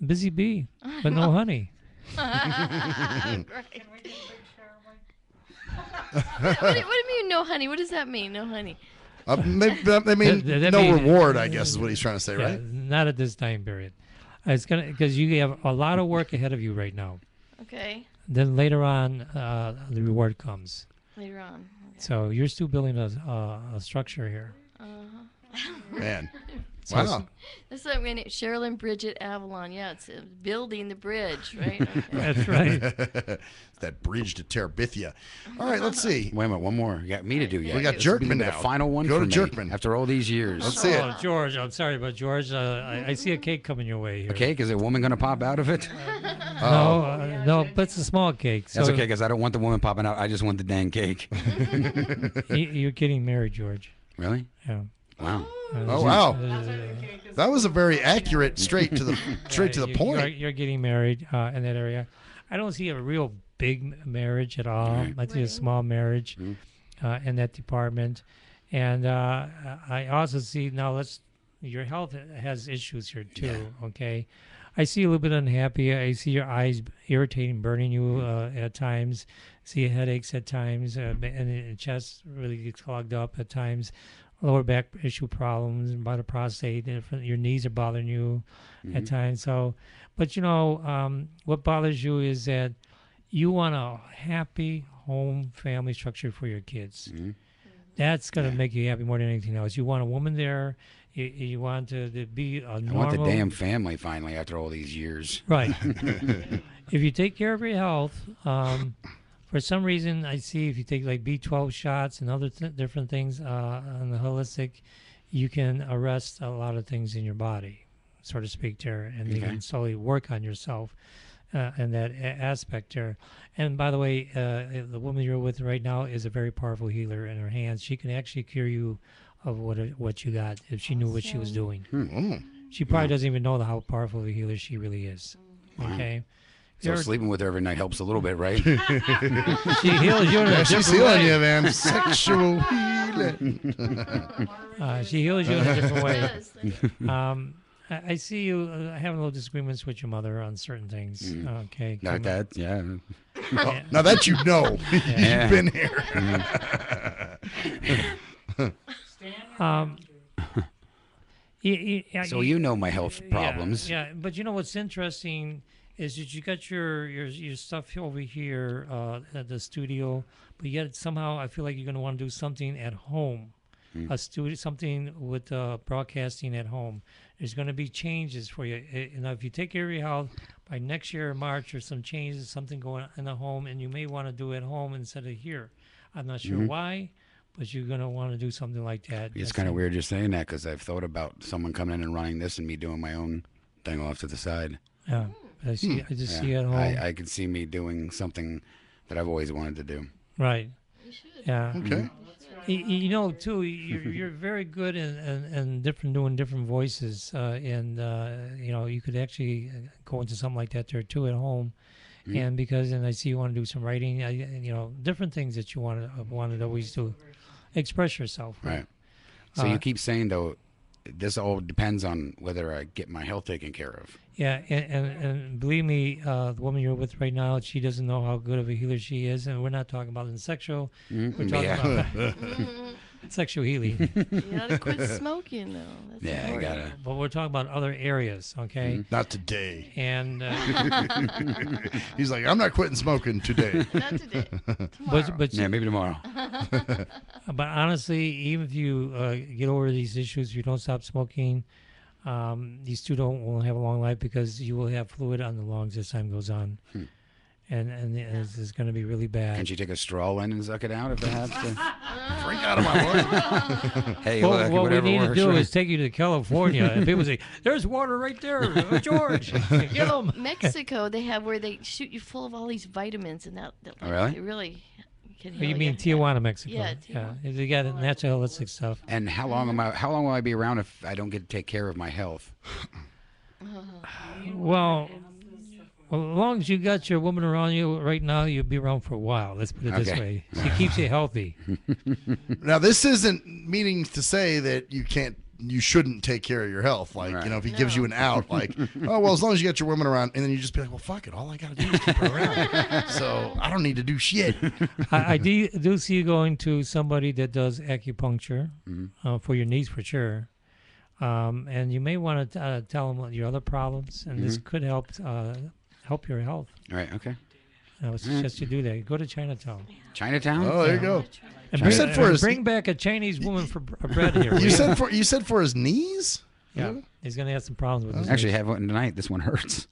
busy bee, but no honey. What do you mean, no honey? What does that mean, no honey? Maybe, no reward, I guess, is what he's trying to say, right? Not at this time period. It's because you have a lot of work ahead of you right now. Okay. Then later on, the reward comes. Later on. Okay. So you're still building a structure here. Man. So Wow. That's like when Sherilyn Bridget Avalon. Yeah, it's building the bridge, right? Okay. That's right. That bridge to Terabithia. All right, let's see. Wait a minute, one more. You got me to do yet. We got Jerkman now. The final one Go for to me Jerkman. after all these years. Let's see it. George, I'm sorry, but George, I see a cake coming your way here. A cake? Is a woman going to pop out of it? No, but it's a small cake. So That's okay, because I don't want the woman popping out. I just want the dang cake. You're getting married, George. Really? Yeah. Wow. Oh wow, that was a very accurate, straight to the point. You're getting married in that area. I don't see a real big marriage at all. Right. I see a small marriage in that department, and I also see now. Your health has issues here too. Yeah. Okay, I see you a little bit unhappy. I see your eyes irritating, burning you at times. See headaches at times, and the chest really gets clogged up at times. Lower back issue problems, about a prostate, your knees are bothering you at times. So, but what bothers you is that you want a happy home family structure for your kids. That's going to make you happy more than anything else. You want a woman there. You want to be a normal. I want the damn family finally after all these years. Right. If you take care of your health, for some reason, I see if you take like B12 shots and other different things on the holistic, you can arrest a lot of things in your body, so to speak, there, and you can slowly work on yourself in that aspect there. And by the way, the woman you're with right now is a very powerful healer in her hands. She can actually cure you of what you got if she knew what she was doing. She probably doesn't even know how powerful of a healer she really is. Okay. So sleeping with her every night helps a little bit, right? She heals you in a she's different healing way. you, man. Sexual healing. She heals you in a different way. I see you having little disagreements with your mother on certain things. Okay. Like that, yeah. Oh, now that you know, Yeah. you've been here. So you know my health problems. Yeah, but you know what's interesting is that you got your stuff over here at the studio, but yet somehow I feel like you're going to want to do something at home, a studio, something with broadcasting at home. There's going to be changes for you. If you take care of your health, by next year March, there's some changes, something going on in the home, and you may want to do it at home instead of here. I'm not sure why, but you're going to want to do something like that. It's kind of weird you're saying that because I've thought about someone coming in and running this and me doing my own thing off to the side. Yeah, I see. I just see it at home. I can see me doing something that I've always wanted to do. Right. Yeah. Okay. You know, too, you're very good in doing different voices, and you know, you could actually go into something like that there too at home, and I see you want to do some writing, you know, different things that you wanted always to express yourself. Right. So you keep saying though, this all depends on whether I get my health taken care of. Yeah, and believe me, the woman you're with right now, she doesn't know how good of a healer she is, and we're not talking about in sexual. We're talking about sexual healing. You gotta quit smoking, though. That's I important. gotta. But we're talking about other areas, okay? Not today. And he's like, I'm not quitting smoking today. Not today. Tomorrow. But yeah, maybe tomorrow. But honestly, even if you get over these issues, you don't stop smoking. These two won't have a long life because you will have fluid on the lungs as time goes on, and it's going to be really bad. Can she take a straw in and suck it out if it has to? Drink out of my water. Hey, well, look, what we whatever need to works, do right? is take you to California, and people say, "There's water right there, George, get them." Mexico, they have where they shoot you full of all these vitamins, and that Oh, really? it really can Oh, heal you mean you. Tijuana, Mexico? Yeah, yeah. They got natural holistic stuff. And how long will I be around if I don't get to take care of my health? Well, as long as you got your woman around you right now, you'll be around for a while. Let's put it this Okay. way. She keeps you healthy. Now, this isn't meaning to say that you shouldn't take care of your health. Like, you know, if he gives you an out, like, oh, well, as long as you got your women around, and then you just be like, well, fuck it. All I got to do is keep her around. So I don't need to do shit. I do see you going to somebody that does acupuncture for your knees for sure. And you may want to tell them your other problems, and this could help your health. All right, okay. I would suggest you do that. Go to Chinatown. Chinatown? Oh, there you go. And You said for his- bring back a Chinese woman for bread here. You said for his knees? Yeah, he's going to have some problems with his Actually, knees. have one tonight. This one hurts.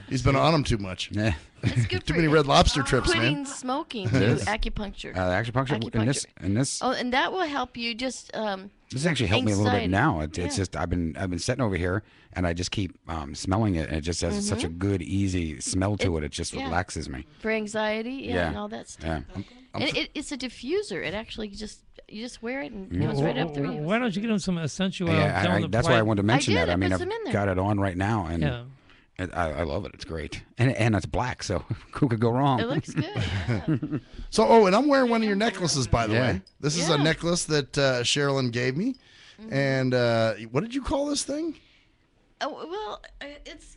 He's been on him too much. Yeah. It's good Too for many Red Lobster trips, quitting man. smoking through Yes. acupuncture. Acupuncture. And this. Oh, and that will help you just. This actually helped me a little bit anxiety. now. It's Yeah. just I've been sitting over here and I just keep smelling it, and it just has such a good, easy smell to it. It just relaxes me. For anxiety, and all that stuff. Yeah. And it's a diffuser. It actually you just wear it and it goes right up through you. Why don't you get him some essential? That's why I wanted to mention that. I mean, put some in I've there. got it on right now, and Yeah. I love it. It's great, and it's black, so who could go wrong? It looks good. So, and I'm wearing one of your necklaces, by the Yeah. way. This is a necklace that Sherilyn gave me. And what did you call this thing? Oh, well, it's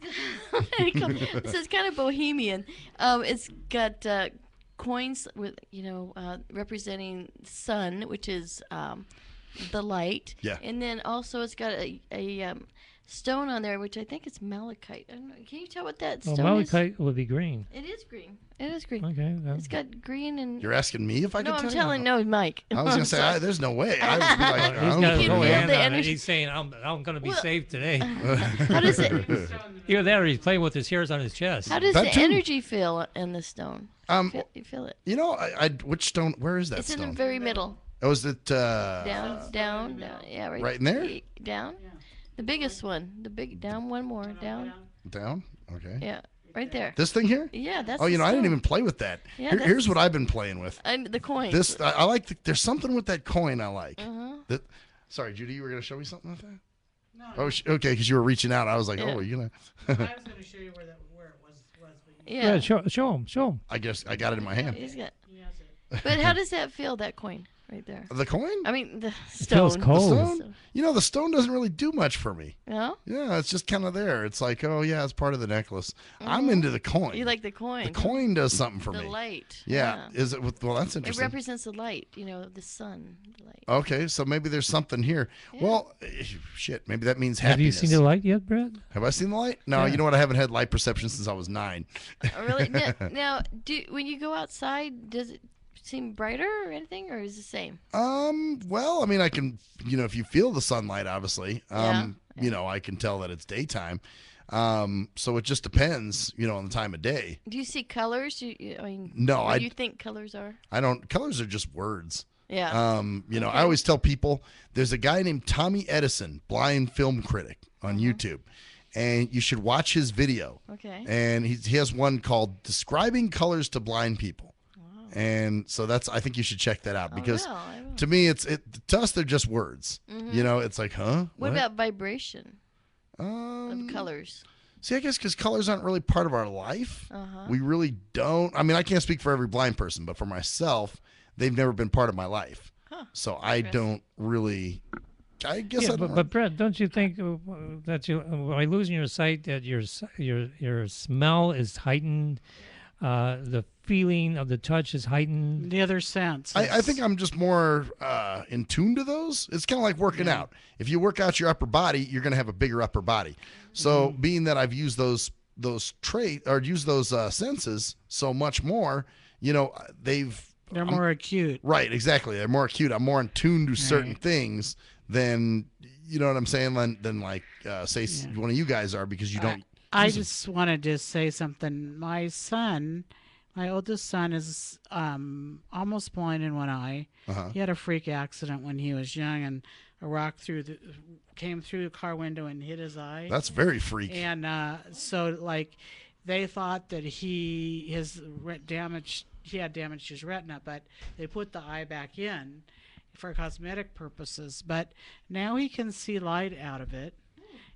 this is kind of bohemian. It's got coins with representing sun, which is the light. Yeah. And then also it's got a stone on there, which I think is malachite. I don't know. Can you tell what that Well, stone is? malachite would be green. It is green. It is green. Okay. It's got green and. You're asking me if I No, can I'm tell telling. you? No, Mike. I was going to say, there's no way. I would be like, He's got his You whole feel hand the on it. energy? He's saying, I'm going to be safe today. How does it? Either that or he's playing with his hairs on his chest. How does That the too. energy feel in the stone? You feel it. You know, which stone? Where is that It's stone? in the very middle. Oh, is it? Down. Yeah, right. Right in there? Down. The biggest one. The big down. One more down. Down? Okay. Yeah, right there. This thing here? Yeah, that's. Oh, you the know, I didn't stone. even play with that. Yeah, Here's that's- what I've been playing with. The coin. This I like. There's something with that coin I like. Uh-huh. Sorry, Judy, you were going to show me something with that? No. Oh, okay, because you were reaching out. I was like, Yeah. oh, you know. I was going to show you where it was. Yeah. Show him. I guess I got it in my hand. He's got. But how does that feel? That coin right there. The coin? I mean, the feels stone. cold. The stone? You know, the stone doesn't really do much for me. No? Yeah, it's just kind of there. It's like, oh, yeah, it's part of the necklace. I'm into the coin. You like the coin. The coin does something for me. The light. Yeah. Is it? Well, that's It interesting. represents the light, the sun. The light. Okay, so maybe there's something here. Yeah. Well, shit, maybe that means Have you happiness. seen the light yet, Brett? Have I seen the light? No, Yeah. you know what? I haven't had light perception since I was 9. Oh, really? Now, when you go outside, does it seem brighter or anything, or is it the same? Well, I mean, I can, if you feel the sunlight, obviously, Yeah. I can tell that it's daytime. So it just depends, on the time of day. Do you see colors? No, what do you think colors are? I don't. Colors are just words. Yeah. I always tell people there's a guy named Tommy Edison, blind film critic on YouTube, and you should watch his video. Okay. And he has one called "Describing Colors to Blind People." And so I think you should check that out because I will. to me, to us, they're just words. It's like, huh? What about vibration of colors? See, I guess because colors aren't really part of our life. Uh-huh. We really don't. I mean, I can't speak for every blind person, but for myself, they've never been part of my life. Huh. So I don't really. I guess I don't. But Brett, don't you think that by losing your sight, that your smell is heightened? The feeling of the touch is heightened. The other sense. I think I'm just more in tune to those. It's kind of like working out. If you work out your upper body, you're going to have a bigger upper body. So being that I've used those traits or used those senses so much more, they're more acute. Right, exactly. They're more acute. I'm more in tune to certain things than, you know what I'm saying, than like, say, one of you guys are because you don't. I just wanted to say something. My oldest son is almost blind in one eye. He had a freak accident when he was young, and a rock came through the car window and hit his eye. That's very freak. And so, like, they thought that he had damaged his retina, but they put the eye back in for cosmetic purposes. But now he can see light out of it.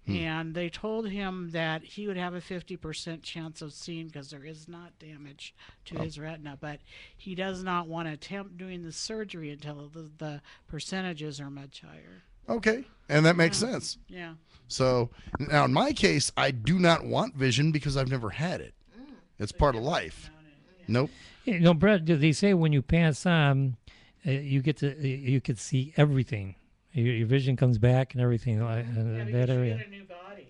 And they told him that he would have a 50% chance of seeing because there is not damage to his retina, but he does not want to attempt doing the surgery until the percentages are much higher. Okay, and that makes sense. Yeah. So now in my case, I do not want vision because I've never had it. It's part of life. Nope. Brett, they say when you pass on, you could see everything. Your vision comes back and everything that area. Get a new body.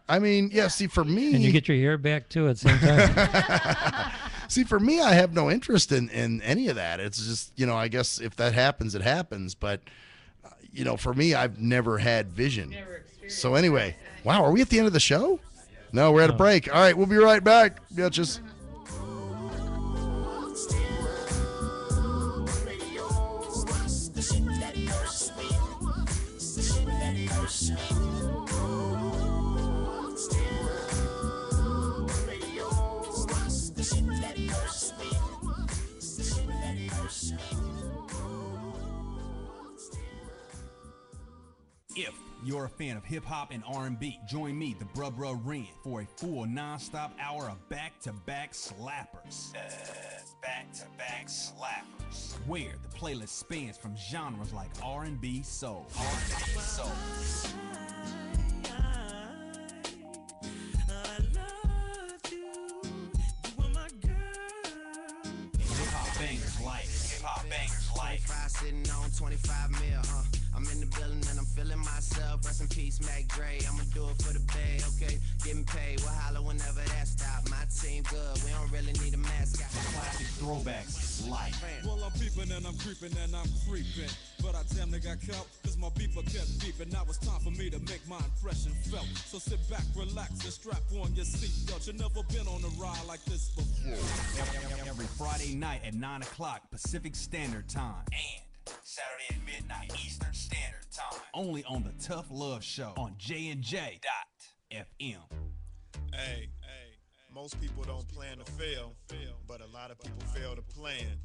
I mean, see, for me, and you get your hair back too at the same time. See, for me, I have no interest in any of that. It's just, I guess if that happens, it happens. But, for me, I've never had vision. So anyway, wow, are we at the end of the show? No, we're at a break. All right, we'll be right back, bitches. If you're a fan of hip-hop and R&B, join me, the Bruh Ren, for a full non-stop hour of back-to-back slappers. Back-to-back slappers. Where the playlist spans from genres like R&B, soul. Hip-hop bangers like. Sitting on 25 mil, I'm in the building and I'm feeling myself. Rest in peace, Mac Dre. I'ma do it for the bay, okay? Getting paid, we'll holler whenever that stop. My team good, we don't really need a mascot. Classic throwbacks like. Well, I'm peeping and I'm creeping and I'm creeping. But I damn near got caught, cause my beeper kept beeping. Now it's time for me to make my impression felt. So sit back, relax, and strap on your seatbelt. You've never been on a ride like this before. Every Friday night at 9 o'clock Pacific Standard Time. And Saturday at midnight Eastern Standard Time. Only on the Tough Love Show on JNJ.FM. Hey, most people don't plan to fail, but a lot of people fail to plan,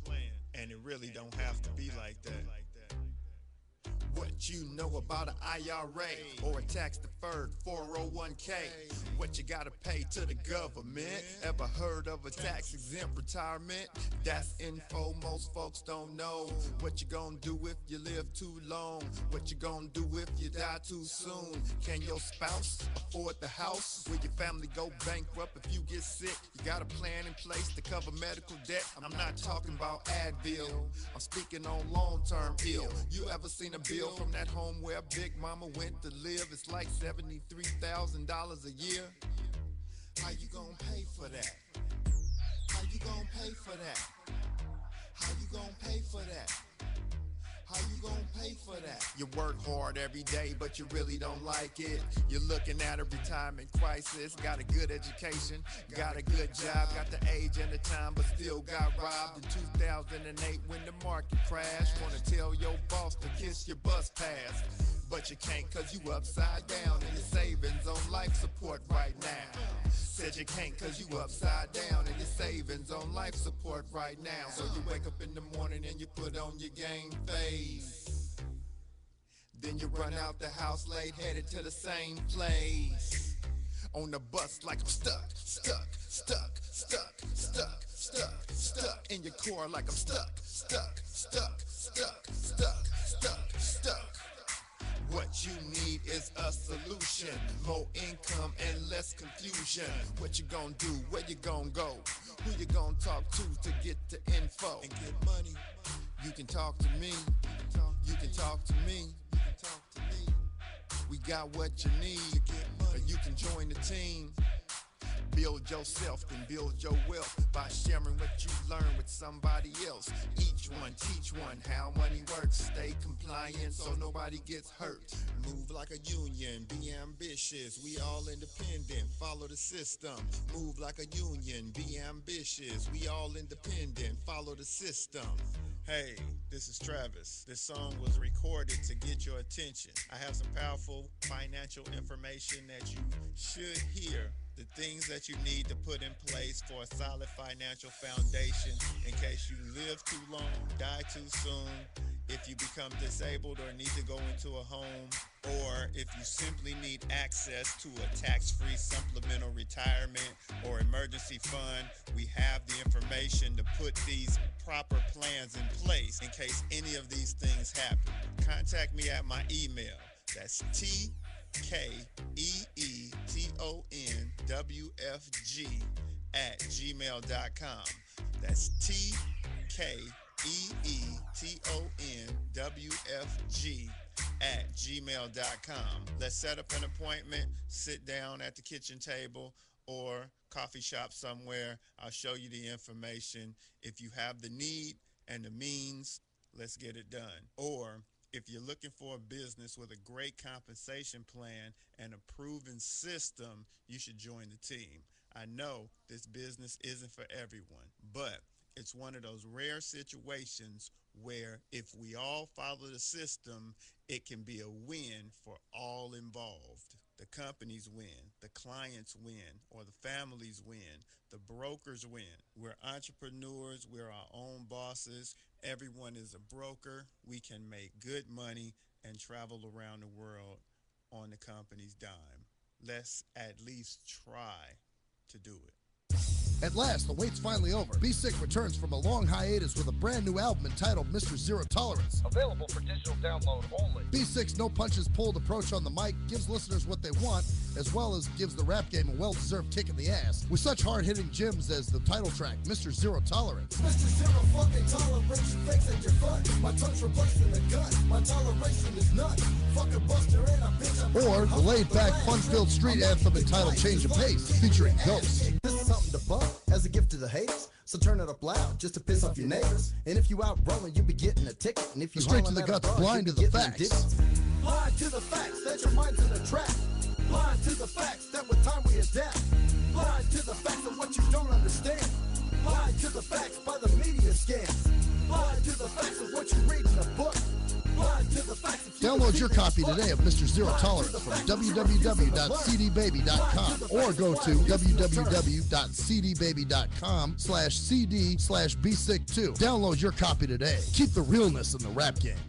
and it really don't have to be like that. What you know about an IRA or a tax-deferred 401k? What you gotta pay to the government? Ever heard of a tax-exempt retirement? That's info most folks don't know. What you gonna do if you live too long? What you gonna do if you die too soon? Can your spouse afford the house? Will your family go bankrupt if you get sick? You got a plan in place to cover medical debt? I'm not talking about Advil, I'm speaking on long-term ill. You ever seen a bill from that home where Big Mama went to live? It's like $73,000 a year. How you gonna pay for that? How you gonna pay for that? How you gonna pay for that? How you gonna pay for that? You work hard every day, but you really don't like it. You're looking at a retirement crisis. Got a good education, got a good job, got the age and the time, but still got robbed in 2008 when the market crashed. Wanna tell your boss to kiss your bus pass, but you can't cause you upside down and your savings on life support right now. Said you can't cause you upside down and your savings on life support right now. So you wake up in the morning and you put on your game face. Then you run out the house late, headed to the same place. On the bus like I'm stuck. In your car like I'm stuck. What you need is a solution, more income and less confusion. What you gonna do, where you gonna go, who you gonna talk to get the info and get money. You can talk to me, you can talk to me, we got what you need, or you can join the team. Build yourself and build your wealth by sharing what you learn with somebody else. Each one, teach one how money works. Stay compliant so nobody gets hurt. Move like a union, be ambitious. We all independent, follow the system. Move like a union, be ambitious. We all independent, follow the system. Hey, this is Travis. This song was recorded to get your attention. I have some powerful financial information that you should hear. The things that you need to put in place for a solid financial foundation in case you live too long, die too soon, if you become disabled or need to go into a home, or if you simply need access to a tax-free supplemental retirement or emergency fund. We have the information to put these proper plans in place in case any of these things happen. Contact me at my email. That's TKEETONWFG@gmail.com. That's TKEETONWFG@gmail.com. Let's set up an appointment, sit down at the kitchen table or coffee shop somewhere. I'll show you the information. If you have the need and the means, let's get it done. Or if you're looking for a business with a great compensation plan and a proven system, you should join the team. I know this business isn't for everyone, but it's one of those rare situations where if we all follow the system, it can be a win for all involved. The companies win, the clients win, or the families win, the brokers win. We're entrepreneurs, we're our own bosses. Everyone is a broker. We can make good money and travel around the world on the company's dime. Let's at least try to do it. At last, the wait's finally over. Be Sick returns from a long hiatus with a brand new album entitled Mr. Zero Tolerance. Available for digital download only. Be Sick's no punches pulled approach on the mic gives listeners what they want, as well as gives the rap game a well-deserved kick in the ass, with such hard-hitting gems as the title track, Mr. Zero Tolerance. Mr. Zero fucking tolerance, you fakes at your fun. My tongue's replacing the gun. My toleration is none. Fucking buster and a bitch. Or the laid-back, fun-filled street anthem entitled Change of Pace, featuring Ghost. This is something to bump as a gift to the haters. So turn it up loud just to piss off your neighbors. And if you out rolling, you be getting a ticket. And if you straight to the guts, blind to the facts. Blind to the facts that your mind's in a trap. Blind to the facts that with time we adapt. Blind to the facts of what you don't understand. Blind to the facts by the media scans. Blind to the facts of what you read in a book. Blind to the facts of Download your copy today of Mr. Zero Tolerance from www.cdbaby.com or go to www.cdbaby.com/cd/bsick2. Download your copy today. Keep the realness in the rap game.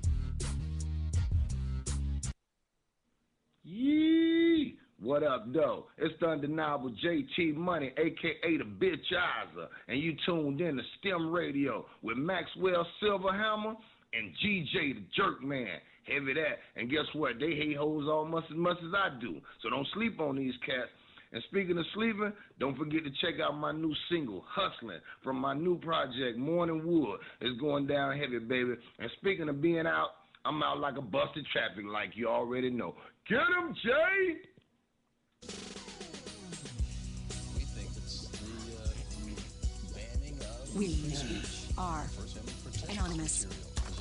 What up, though? It's the undeniable JT Money, a.k.a. the Bitchizer, and you tuned in to STIM Radio with Maxwell Silverhammer and GJ the Jerk Man. Heavy that. And guess what? They hate hoes almost as much as I do. So don't sleep on these cats. And speaking of sleeping, don't forget to check out my new single, Hustling, from my new project, Morning Wood. It's going down heavy, baby. And speaking of being out, I'm out like a busted traffic like you already know. Get him, Jay! We think it's the banning of We speech. are anonymous.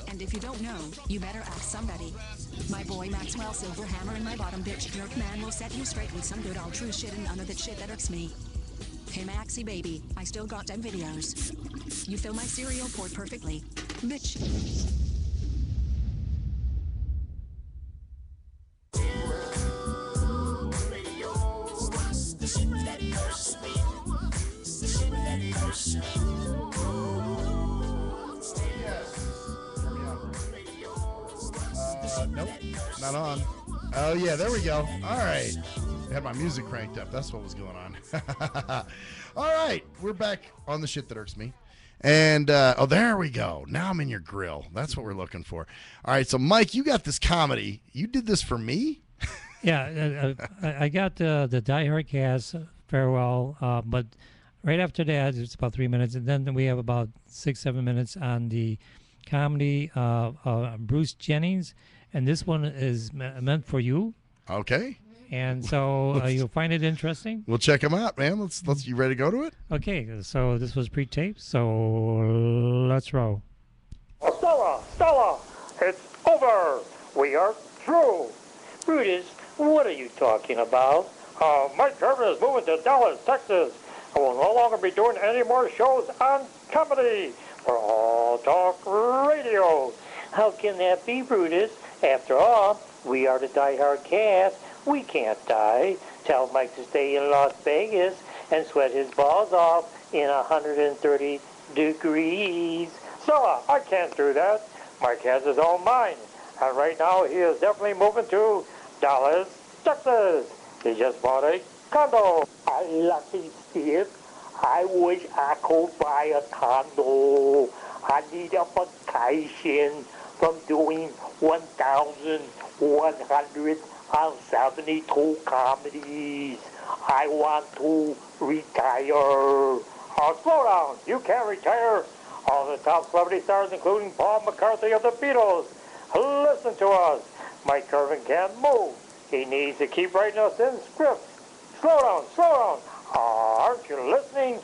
And if you don't know, you better ask somebody. My boy Maxwell Silverhammer and my bottom bitch Jerk Man will set you straight with some good old true shit and none of that shit that irks me. Hey Maxie baby, I still got them videos. You fill my cereal port perfectly. Bitch. Nope, not on. Oh yeah, there we go. All right, I had my music cranked up. That's what was going on. All right, we're back on the shit that irks me. And oh, there we go. Now I'm in your grill. That's what we're looking for. All right, so Mike, you got this comedy. You did this for me? Yeah, I got the Die Hard cast farewell, but right after that, it's about 3 minutes, and then we have about 6-7 minutes on the comedy Bruce Jennings, and this one is meant for you. Okay. And so you'll find it interesting. We'll check them out, man. Let's. You ready to go to it? Okay, so this was pre-taped, so let's roll. Stella, it's over. We are through. Brutus, what are you talking about? Mike Kurban is moving to Dallas, Texas. I will no longer be doing any more shows on comedy. For All Talk Radio. How can that be, Brutus? After all, we are the Die Hard cast. We can't die. Tell Mike to stay in Las Vegas and sweat his balls off in 130 degrees. So, I can't do that. Mike has his own mind. And right now, he is definitely moving to Dallas, Texas. He just bought a condo. I lucky Steve. I wish I could buy a condo. I need a vacation from doing 1,172 comedies. I want to retire. Slow down. You can't retire. All the top celebrity stars, including Paul McCartney of the Beatles, listen to us. Mike Kurban can't move. He needs to keep writing us in scripts. Slow down. Aren't you listening?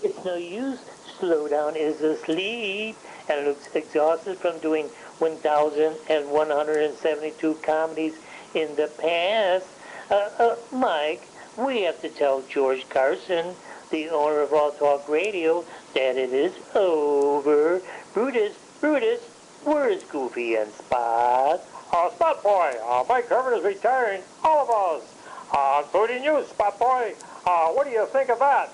It's no use. Slowdown is asleep and looks exhausted from doing 1,172 comedies in the past. Mike, we have to tell George Carson, the owner of All Talk Radio, that it is over. Brutus, where is Goofy and Spot? Spot Boy, Mike Kurban is retiring. All of us, including you, Spot Boy. What do you think of that?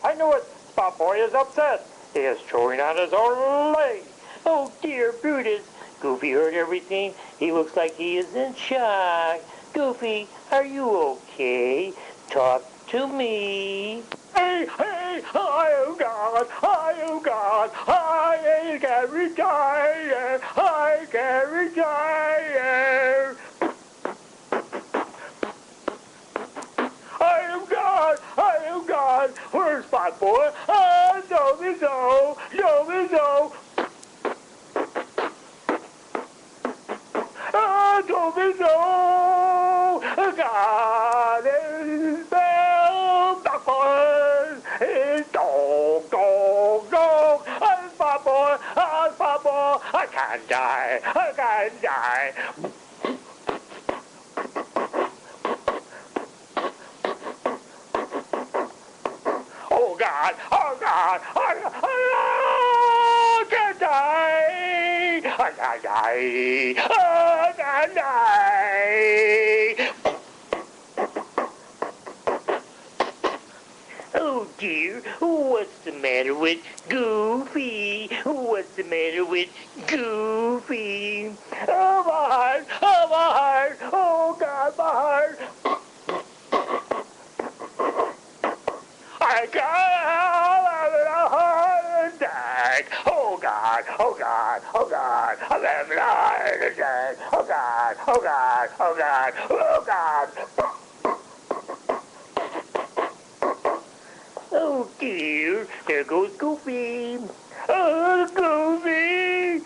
I knew it. Spot Boy is upset. He is chewing on his own leg. Oh dear, Brutus. Goofy heard everything. He looks like he is in shock. Goofy, are you okay? Talk to me. Hey, oh God, I can retire. I am God. Where's Spot Boy? Show me so. God is down backwards. It's dog. I'm Spot Boy. I can't die. Oh God, I can't die. I can't die. Oh dear, what's the matter with Goofy? What's the matter with Goofy? Oh, my heart, oh, my heart, oh, God, my heart. I got a heart attack. Oh, God, oh, God, oh, God, I'm having a heart attack. Oh, God, oh, God, oh, God, oh, God. Oh dear, there goes Goofy. Oh, Goofy.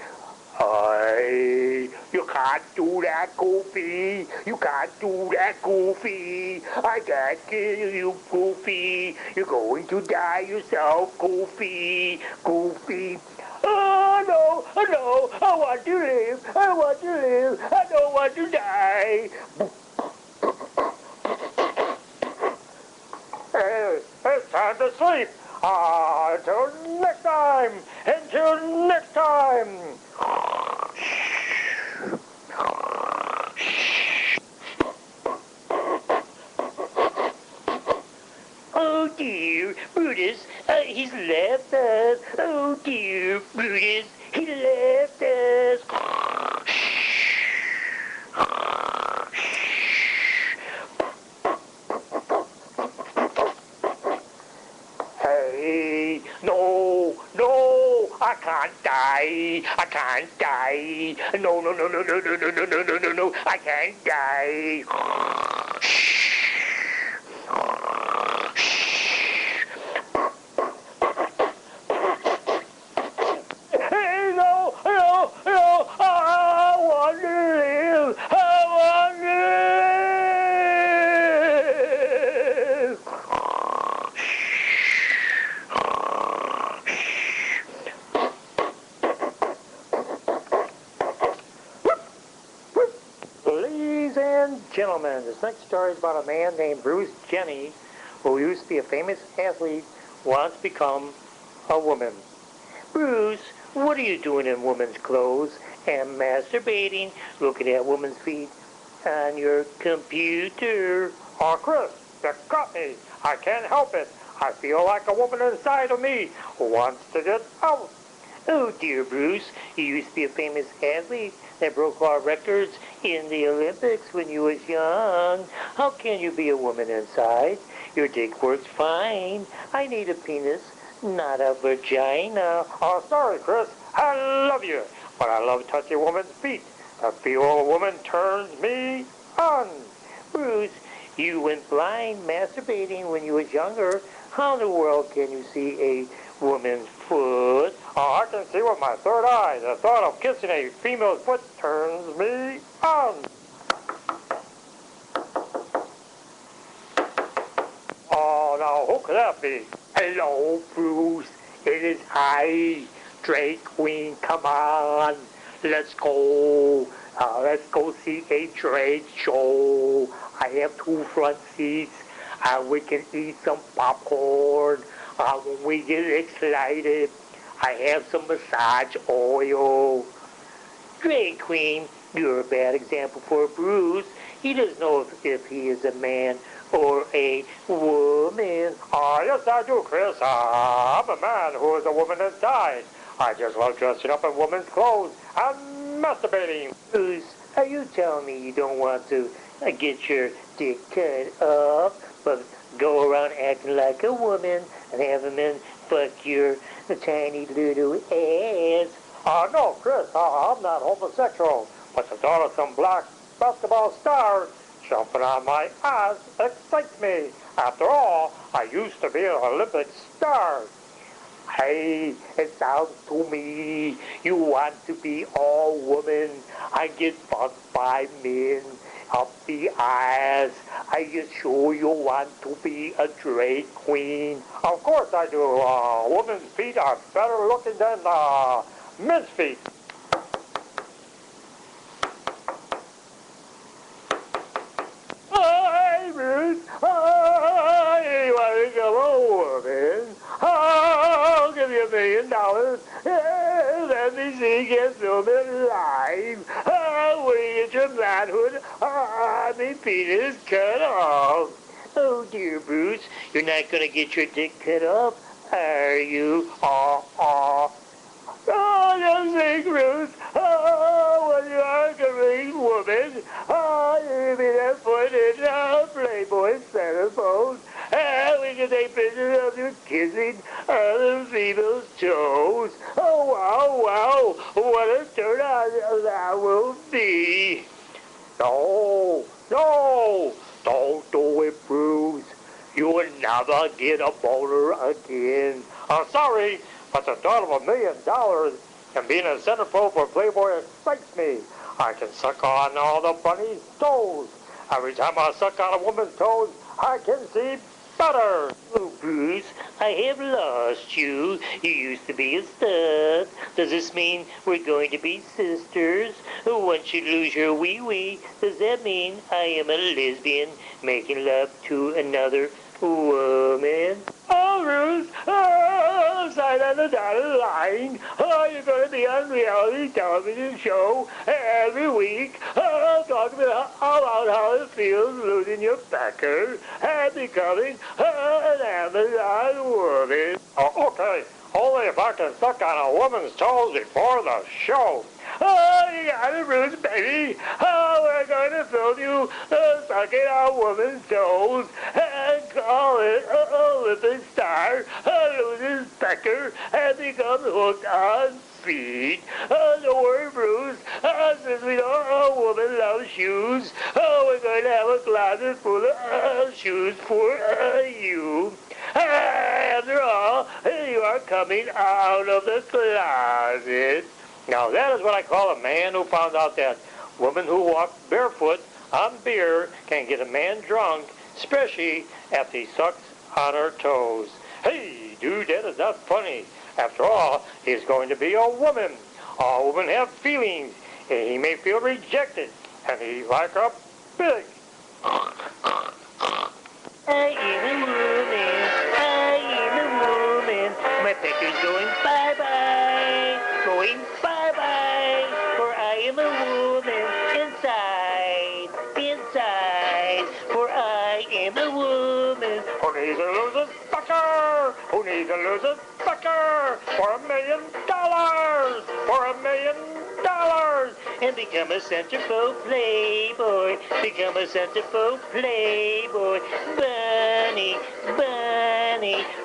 You can't do that, Goofy. You can't do that, Goofy. I can't kill you, Goofy. You're going to die yourself, Goofy. Goofy. Oh no, oh no, I want to live. I want to live. I don't want to die. It's time to sleep. Until next time. Until next time. Oh dear, Brutus, he's left us. Oh dear, Brutus, he left us. Hey, no, I can't die. I can't die. No, no, no, no, no, no, no, no, no, no, no, no, I can't die. Hey, no, I want to live. I want to live. Ladies and gentlemen, this next story is about a man named Bruce Jenny, who used to be a famous athlete, wants to become a woman. Bruce, what are you doing in women's clothes and masturbating, looking at women's feet on your computer? Oh, Chris, you got me. I can't help it. I feel like a woman inside of me who wants to get out. Oh, dear Bruce, you used to be a famous athlete that broke all records in the Olympics when you was young. How can you be a woman inside? Your dick works fine. I need a penis, not a vagina. Oh, sorry, Chris. I love you, but I love touching a woman's feet. The feel of a woman turns me on. Bruce, you went blind masturbating when you was younger. How in the world can you see a woman's foot? Oh, I can see with my third eye. The thought of kissing a female's foot turns me on. Oh, now who could that be? Hello, Bruce. It is I, Drag Queen. Come on. Let's go. Let's go see a drag show. I have 2 front seats. We can eat some popcorn. When we get excited, I have some massage oil. Drag Queen, you're a bad example for Bruce. He doesn't know if he is a man or a woman. Yes, I do, Chris. I'm a man who is a woman inside. I just love dressing up in women's clothes and masturbating. Bruce, are you telling me you don't want to get your dick cut off, but go around acting like a woman and have a man fuck your tiny little ass? No, Chris, I'm not homosexual, but the thought of some black basketball stars jumping on my ass excites me. After all, I used to be an Olympic star. Hey, it sounds to me you want to be all woman. I get fucked by men up the ass. Are you sure you want to be a drag queen? Of course I do. Women's feet are better looking than men's feet. Hey, Bruce. You want to become a woman? I'll give you $1 million. Let me see you film it live. When you get your manhood, penis cut off. Oh, dear, Bruce, you're not going to get your dick cut off, are you? Oh, don't say, Bruce. Oh, when you are a great woman. Oh, you be that foot in Playboy centerfold. We can take pictures of you kissing other people's toes. Oh, wow, what a turn on that will be. No, don't do it, Bruce. You will never get a boner again. I'm sorry, but the thought of $1 million and being a centerfold for Playboy excites me. I can suck on all the bunny's toes. Every time I suck on a woman's toes, I can see better. Oh, Bruce, I have lost you. You used to be a stud. Does this mean we're going to be sisters? Once you lose your wee-wee, does that mean I am a lesbian making love to another woman? Oh, Bruce, sign on the dotted line. Oh, you're going to be on reality television show every week. Talking about how it feels losing your pecker and becoming an Amazon woman. Oh, okay, only if I can suck on a woman's toes before the show. Oh, you got it, Bruce, baby. Oh, we're going to film you sucking on woman's toes and call it Olympic star loses pecker and becomes hooked on speed. Don't worry, Bruce. Since we know a woman loves shoes, we're going to have a closet full of shoes for you. After all, you are coming out of the closet. Now, that is what I call a man who found out that women who walk barefoot on beer can get a man drunk, especially after he sucks on her toes. Hey, dude, that is not funny. After all, he's going to be a woman. All women have feelings. He may feel rejected, and he like a pig. I am a woman. I am a woman. My pecker's going bye-bye. Going bye-bye. For I am a woman inside. For I am a woman. Who needs to lose a sucker? Who needs to lose a sucker? For $1 million. For $1 million. And become a centerfold playboy. Become a centerfold playboy. Bunny.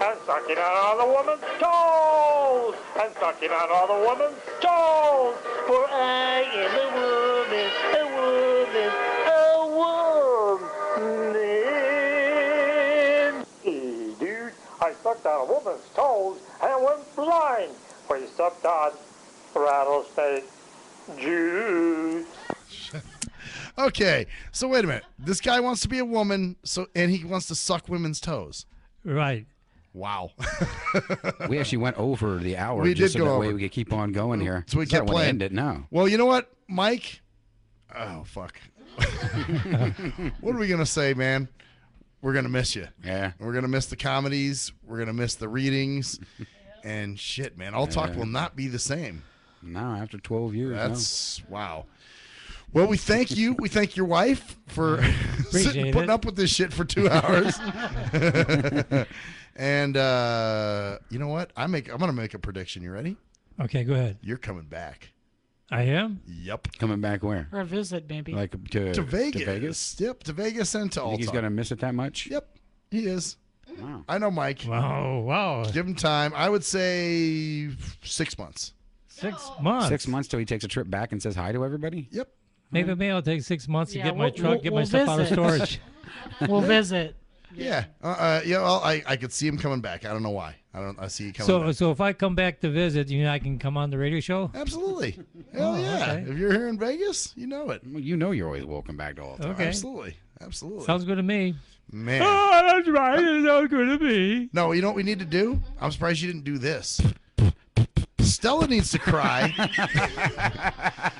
I'm sucking on all the woman's toes. I'm sucking on all the woman's toes. For I am a woman. Hey, dude, I sucked on a woman's toes and went blind. For you sucked on rattlesnake juice. Okay, so wait a minute. This guy wants to be a woman, and he wants to suck women's toes. Right. Wow. We actually went over the hour. We just did so go that over. way we could keep on going here. So we kept playing. End it now. Well, you know what, Mike? Oh, fuck. What are we going to say, man? We're going to miss you. Yeah. We're going to miss the comedies. We're going to miss the readings. And shit, man. All talk will not be the same. No, after 12 years. That's wow. Well, we thank you. We thank your wife for putting up with this shit for 2 hours. And you know what? I'm gonna make a prediction. You ready? Okay, go ahead. You're coming back. I am? Yep. Coming back where? For a visit, maybe. Like to Vegas. To Vegas? Yep, to Vegas and to You think he's Alta. gonna miss it that much? Yep, he is. Wow. I know Mike. Wow. Give him time. I would say 6 months. 6 months. 6 months till he takes a trip back and says hi to everybody? Yep. Maybe I'll take 6 months to Yeah, get my we'll- truck, get we'll my stuff out of visit. storage. We'll visit. Yeah. Yeah. Well, I could see him coming back. I don't know why. I see you coming back. So if I come back to visit, I can come on the radio show? Absolutely. Hell yeah. okay. If you're here in Vegas, you know it. Well, you know you're always welcome back to Alta. Okay. Absolutely. Sounds good to me. Man. Oh, that's right. It sounds good to me. No, you know what we need to do? I'm surprised you didn't do this. Stella needs to cry.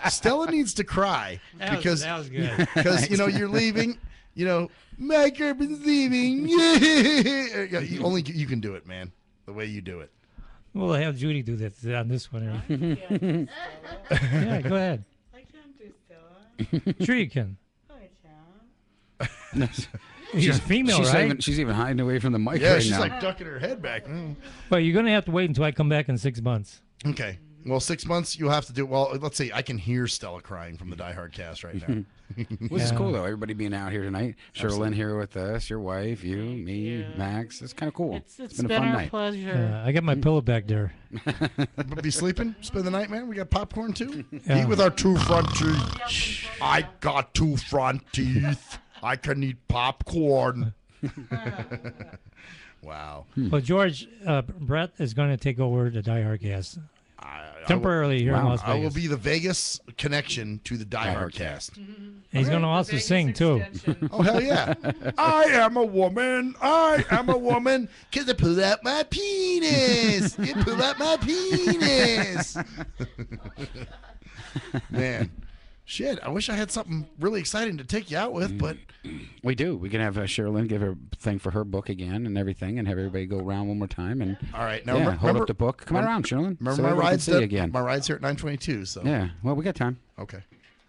Stella needs to cry That was good. because you're leaving. Mike Kurban's leaving. Only you can do it, man. The way you do it. We'll have Judy do this on this one. Yeah, go ahead. I can't do Stella. Sure you can. I can't. You're female, right? She's even hiding away from the mic Yeah, right she's now. like ducking her head back. Well, you're going to have to wait until I come back in 6 months. Okay. Well, 6 months you'll have to do. Well, let's see. I can hear Stella crying from the Die Hard cast right now. Which is cool, though. Everybody being out here tonight. Absolutely. Sherilyn here with us, your wife, you, me, Max. It's kind of cool. It's been a fun night. pleasure. I got my pillow back there. Be sleeping? Spend the night, man? We got popcorn, too? Yeah. Eat with our 2 front teeth. I got 2 front teeth. I can eat popcorn. Wow. Well, George, Brett is going to take over the Die Hard cast. Temporarily here in Las Vegas. I will be the Vegas connection to the Die Hard cast. And he's going to also sing, too. Oh, hell yeah. I am a woman. I am a woman. Because I pull out my penis. You pull out my penis. Man. Shit, I wish I had something really exciting to take you out with, but... We do. We can have Sherilyn give her thing for her book again and everything and have everybody go around one more time. And all right. Now, hold up the book. Come on around, Sherilyn. Remember so my everybody can ride's see you again. My ride's here at 9:22, so... Yeah. Well, we got time. Okay.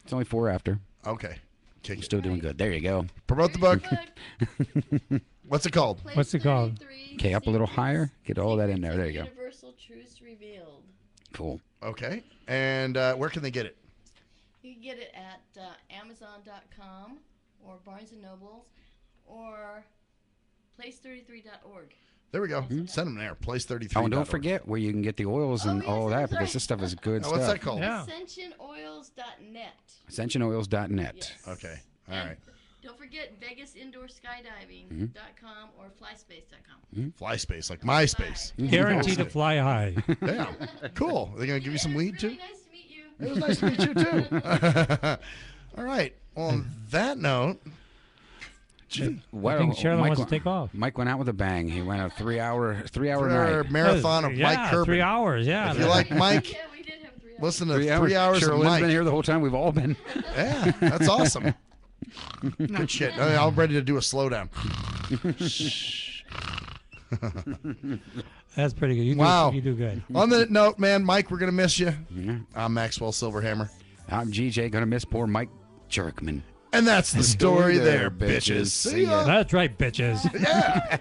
It's only 4 after. Okay. You're still doing good. There you go. Promote the book. What's it called? What's it called? Okay, up a little higher. Get all that in there. There you go. Universal Truths Revealed. Cool. Okay. And where can they get it? You can get it at Amazon.com or Barnes & Nobles or place33.org. There we go. Send them there. Place 33. Oh, and don't forget where you can get the oils and all that because this stuff is good stuff. What's that called? AscensionOils.net. AscensionOils.net. Yes. Okay. All right. Don't forget VegasIndoorSkydiving.com or flyspace.com. Flyspace, like MySpace. Guaranteed to fly high. Yeah. Cool. Are they going to give you some weed, too? Nice to meet you. It was nice to meet you, too. All right. Well, on that note... Well, I think Sherilyn wants to take off. Mike went out with a bang. He went a three-hour night. Marathon of Mike Kurban. 3 hours, yeah. If you like Mike, listen to 3 hours of Sherilyn's Mike. been here the whole time. We've all been. Yeah, that's awesome. Not shit. I'm ready to do a slowdown. That's pretty good. You do good. On that note, man, Mike, we're going to miss you. I'm Maxwell Silverhammer. I'm GJ. Going to miss poor Mike Jerkman. And that's the story there, bitches. See ya. That's right, bitches. Yeah.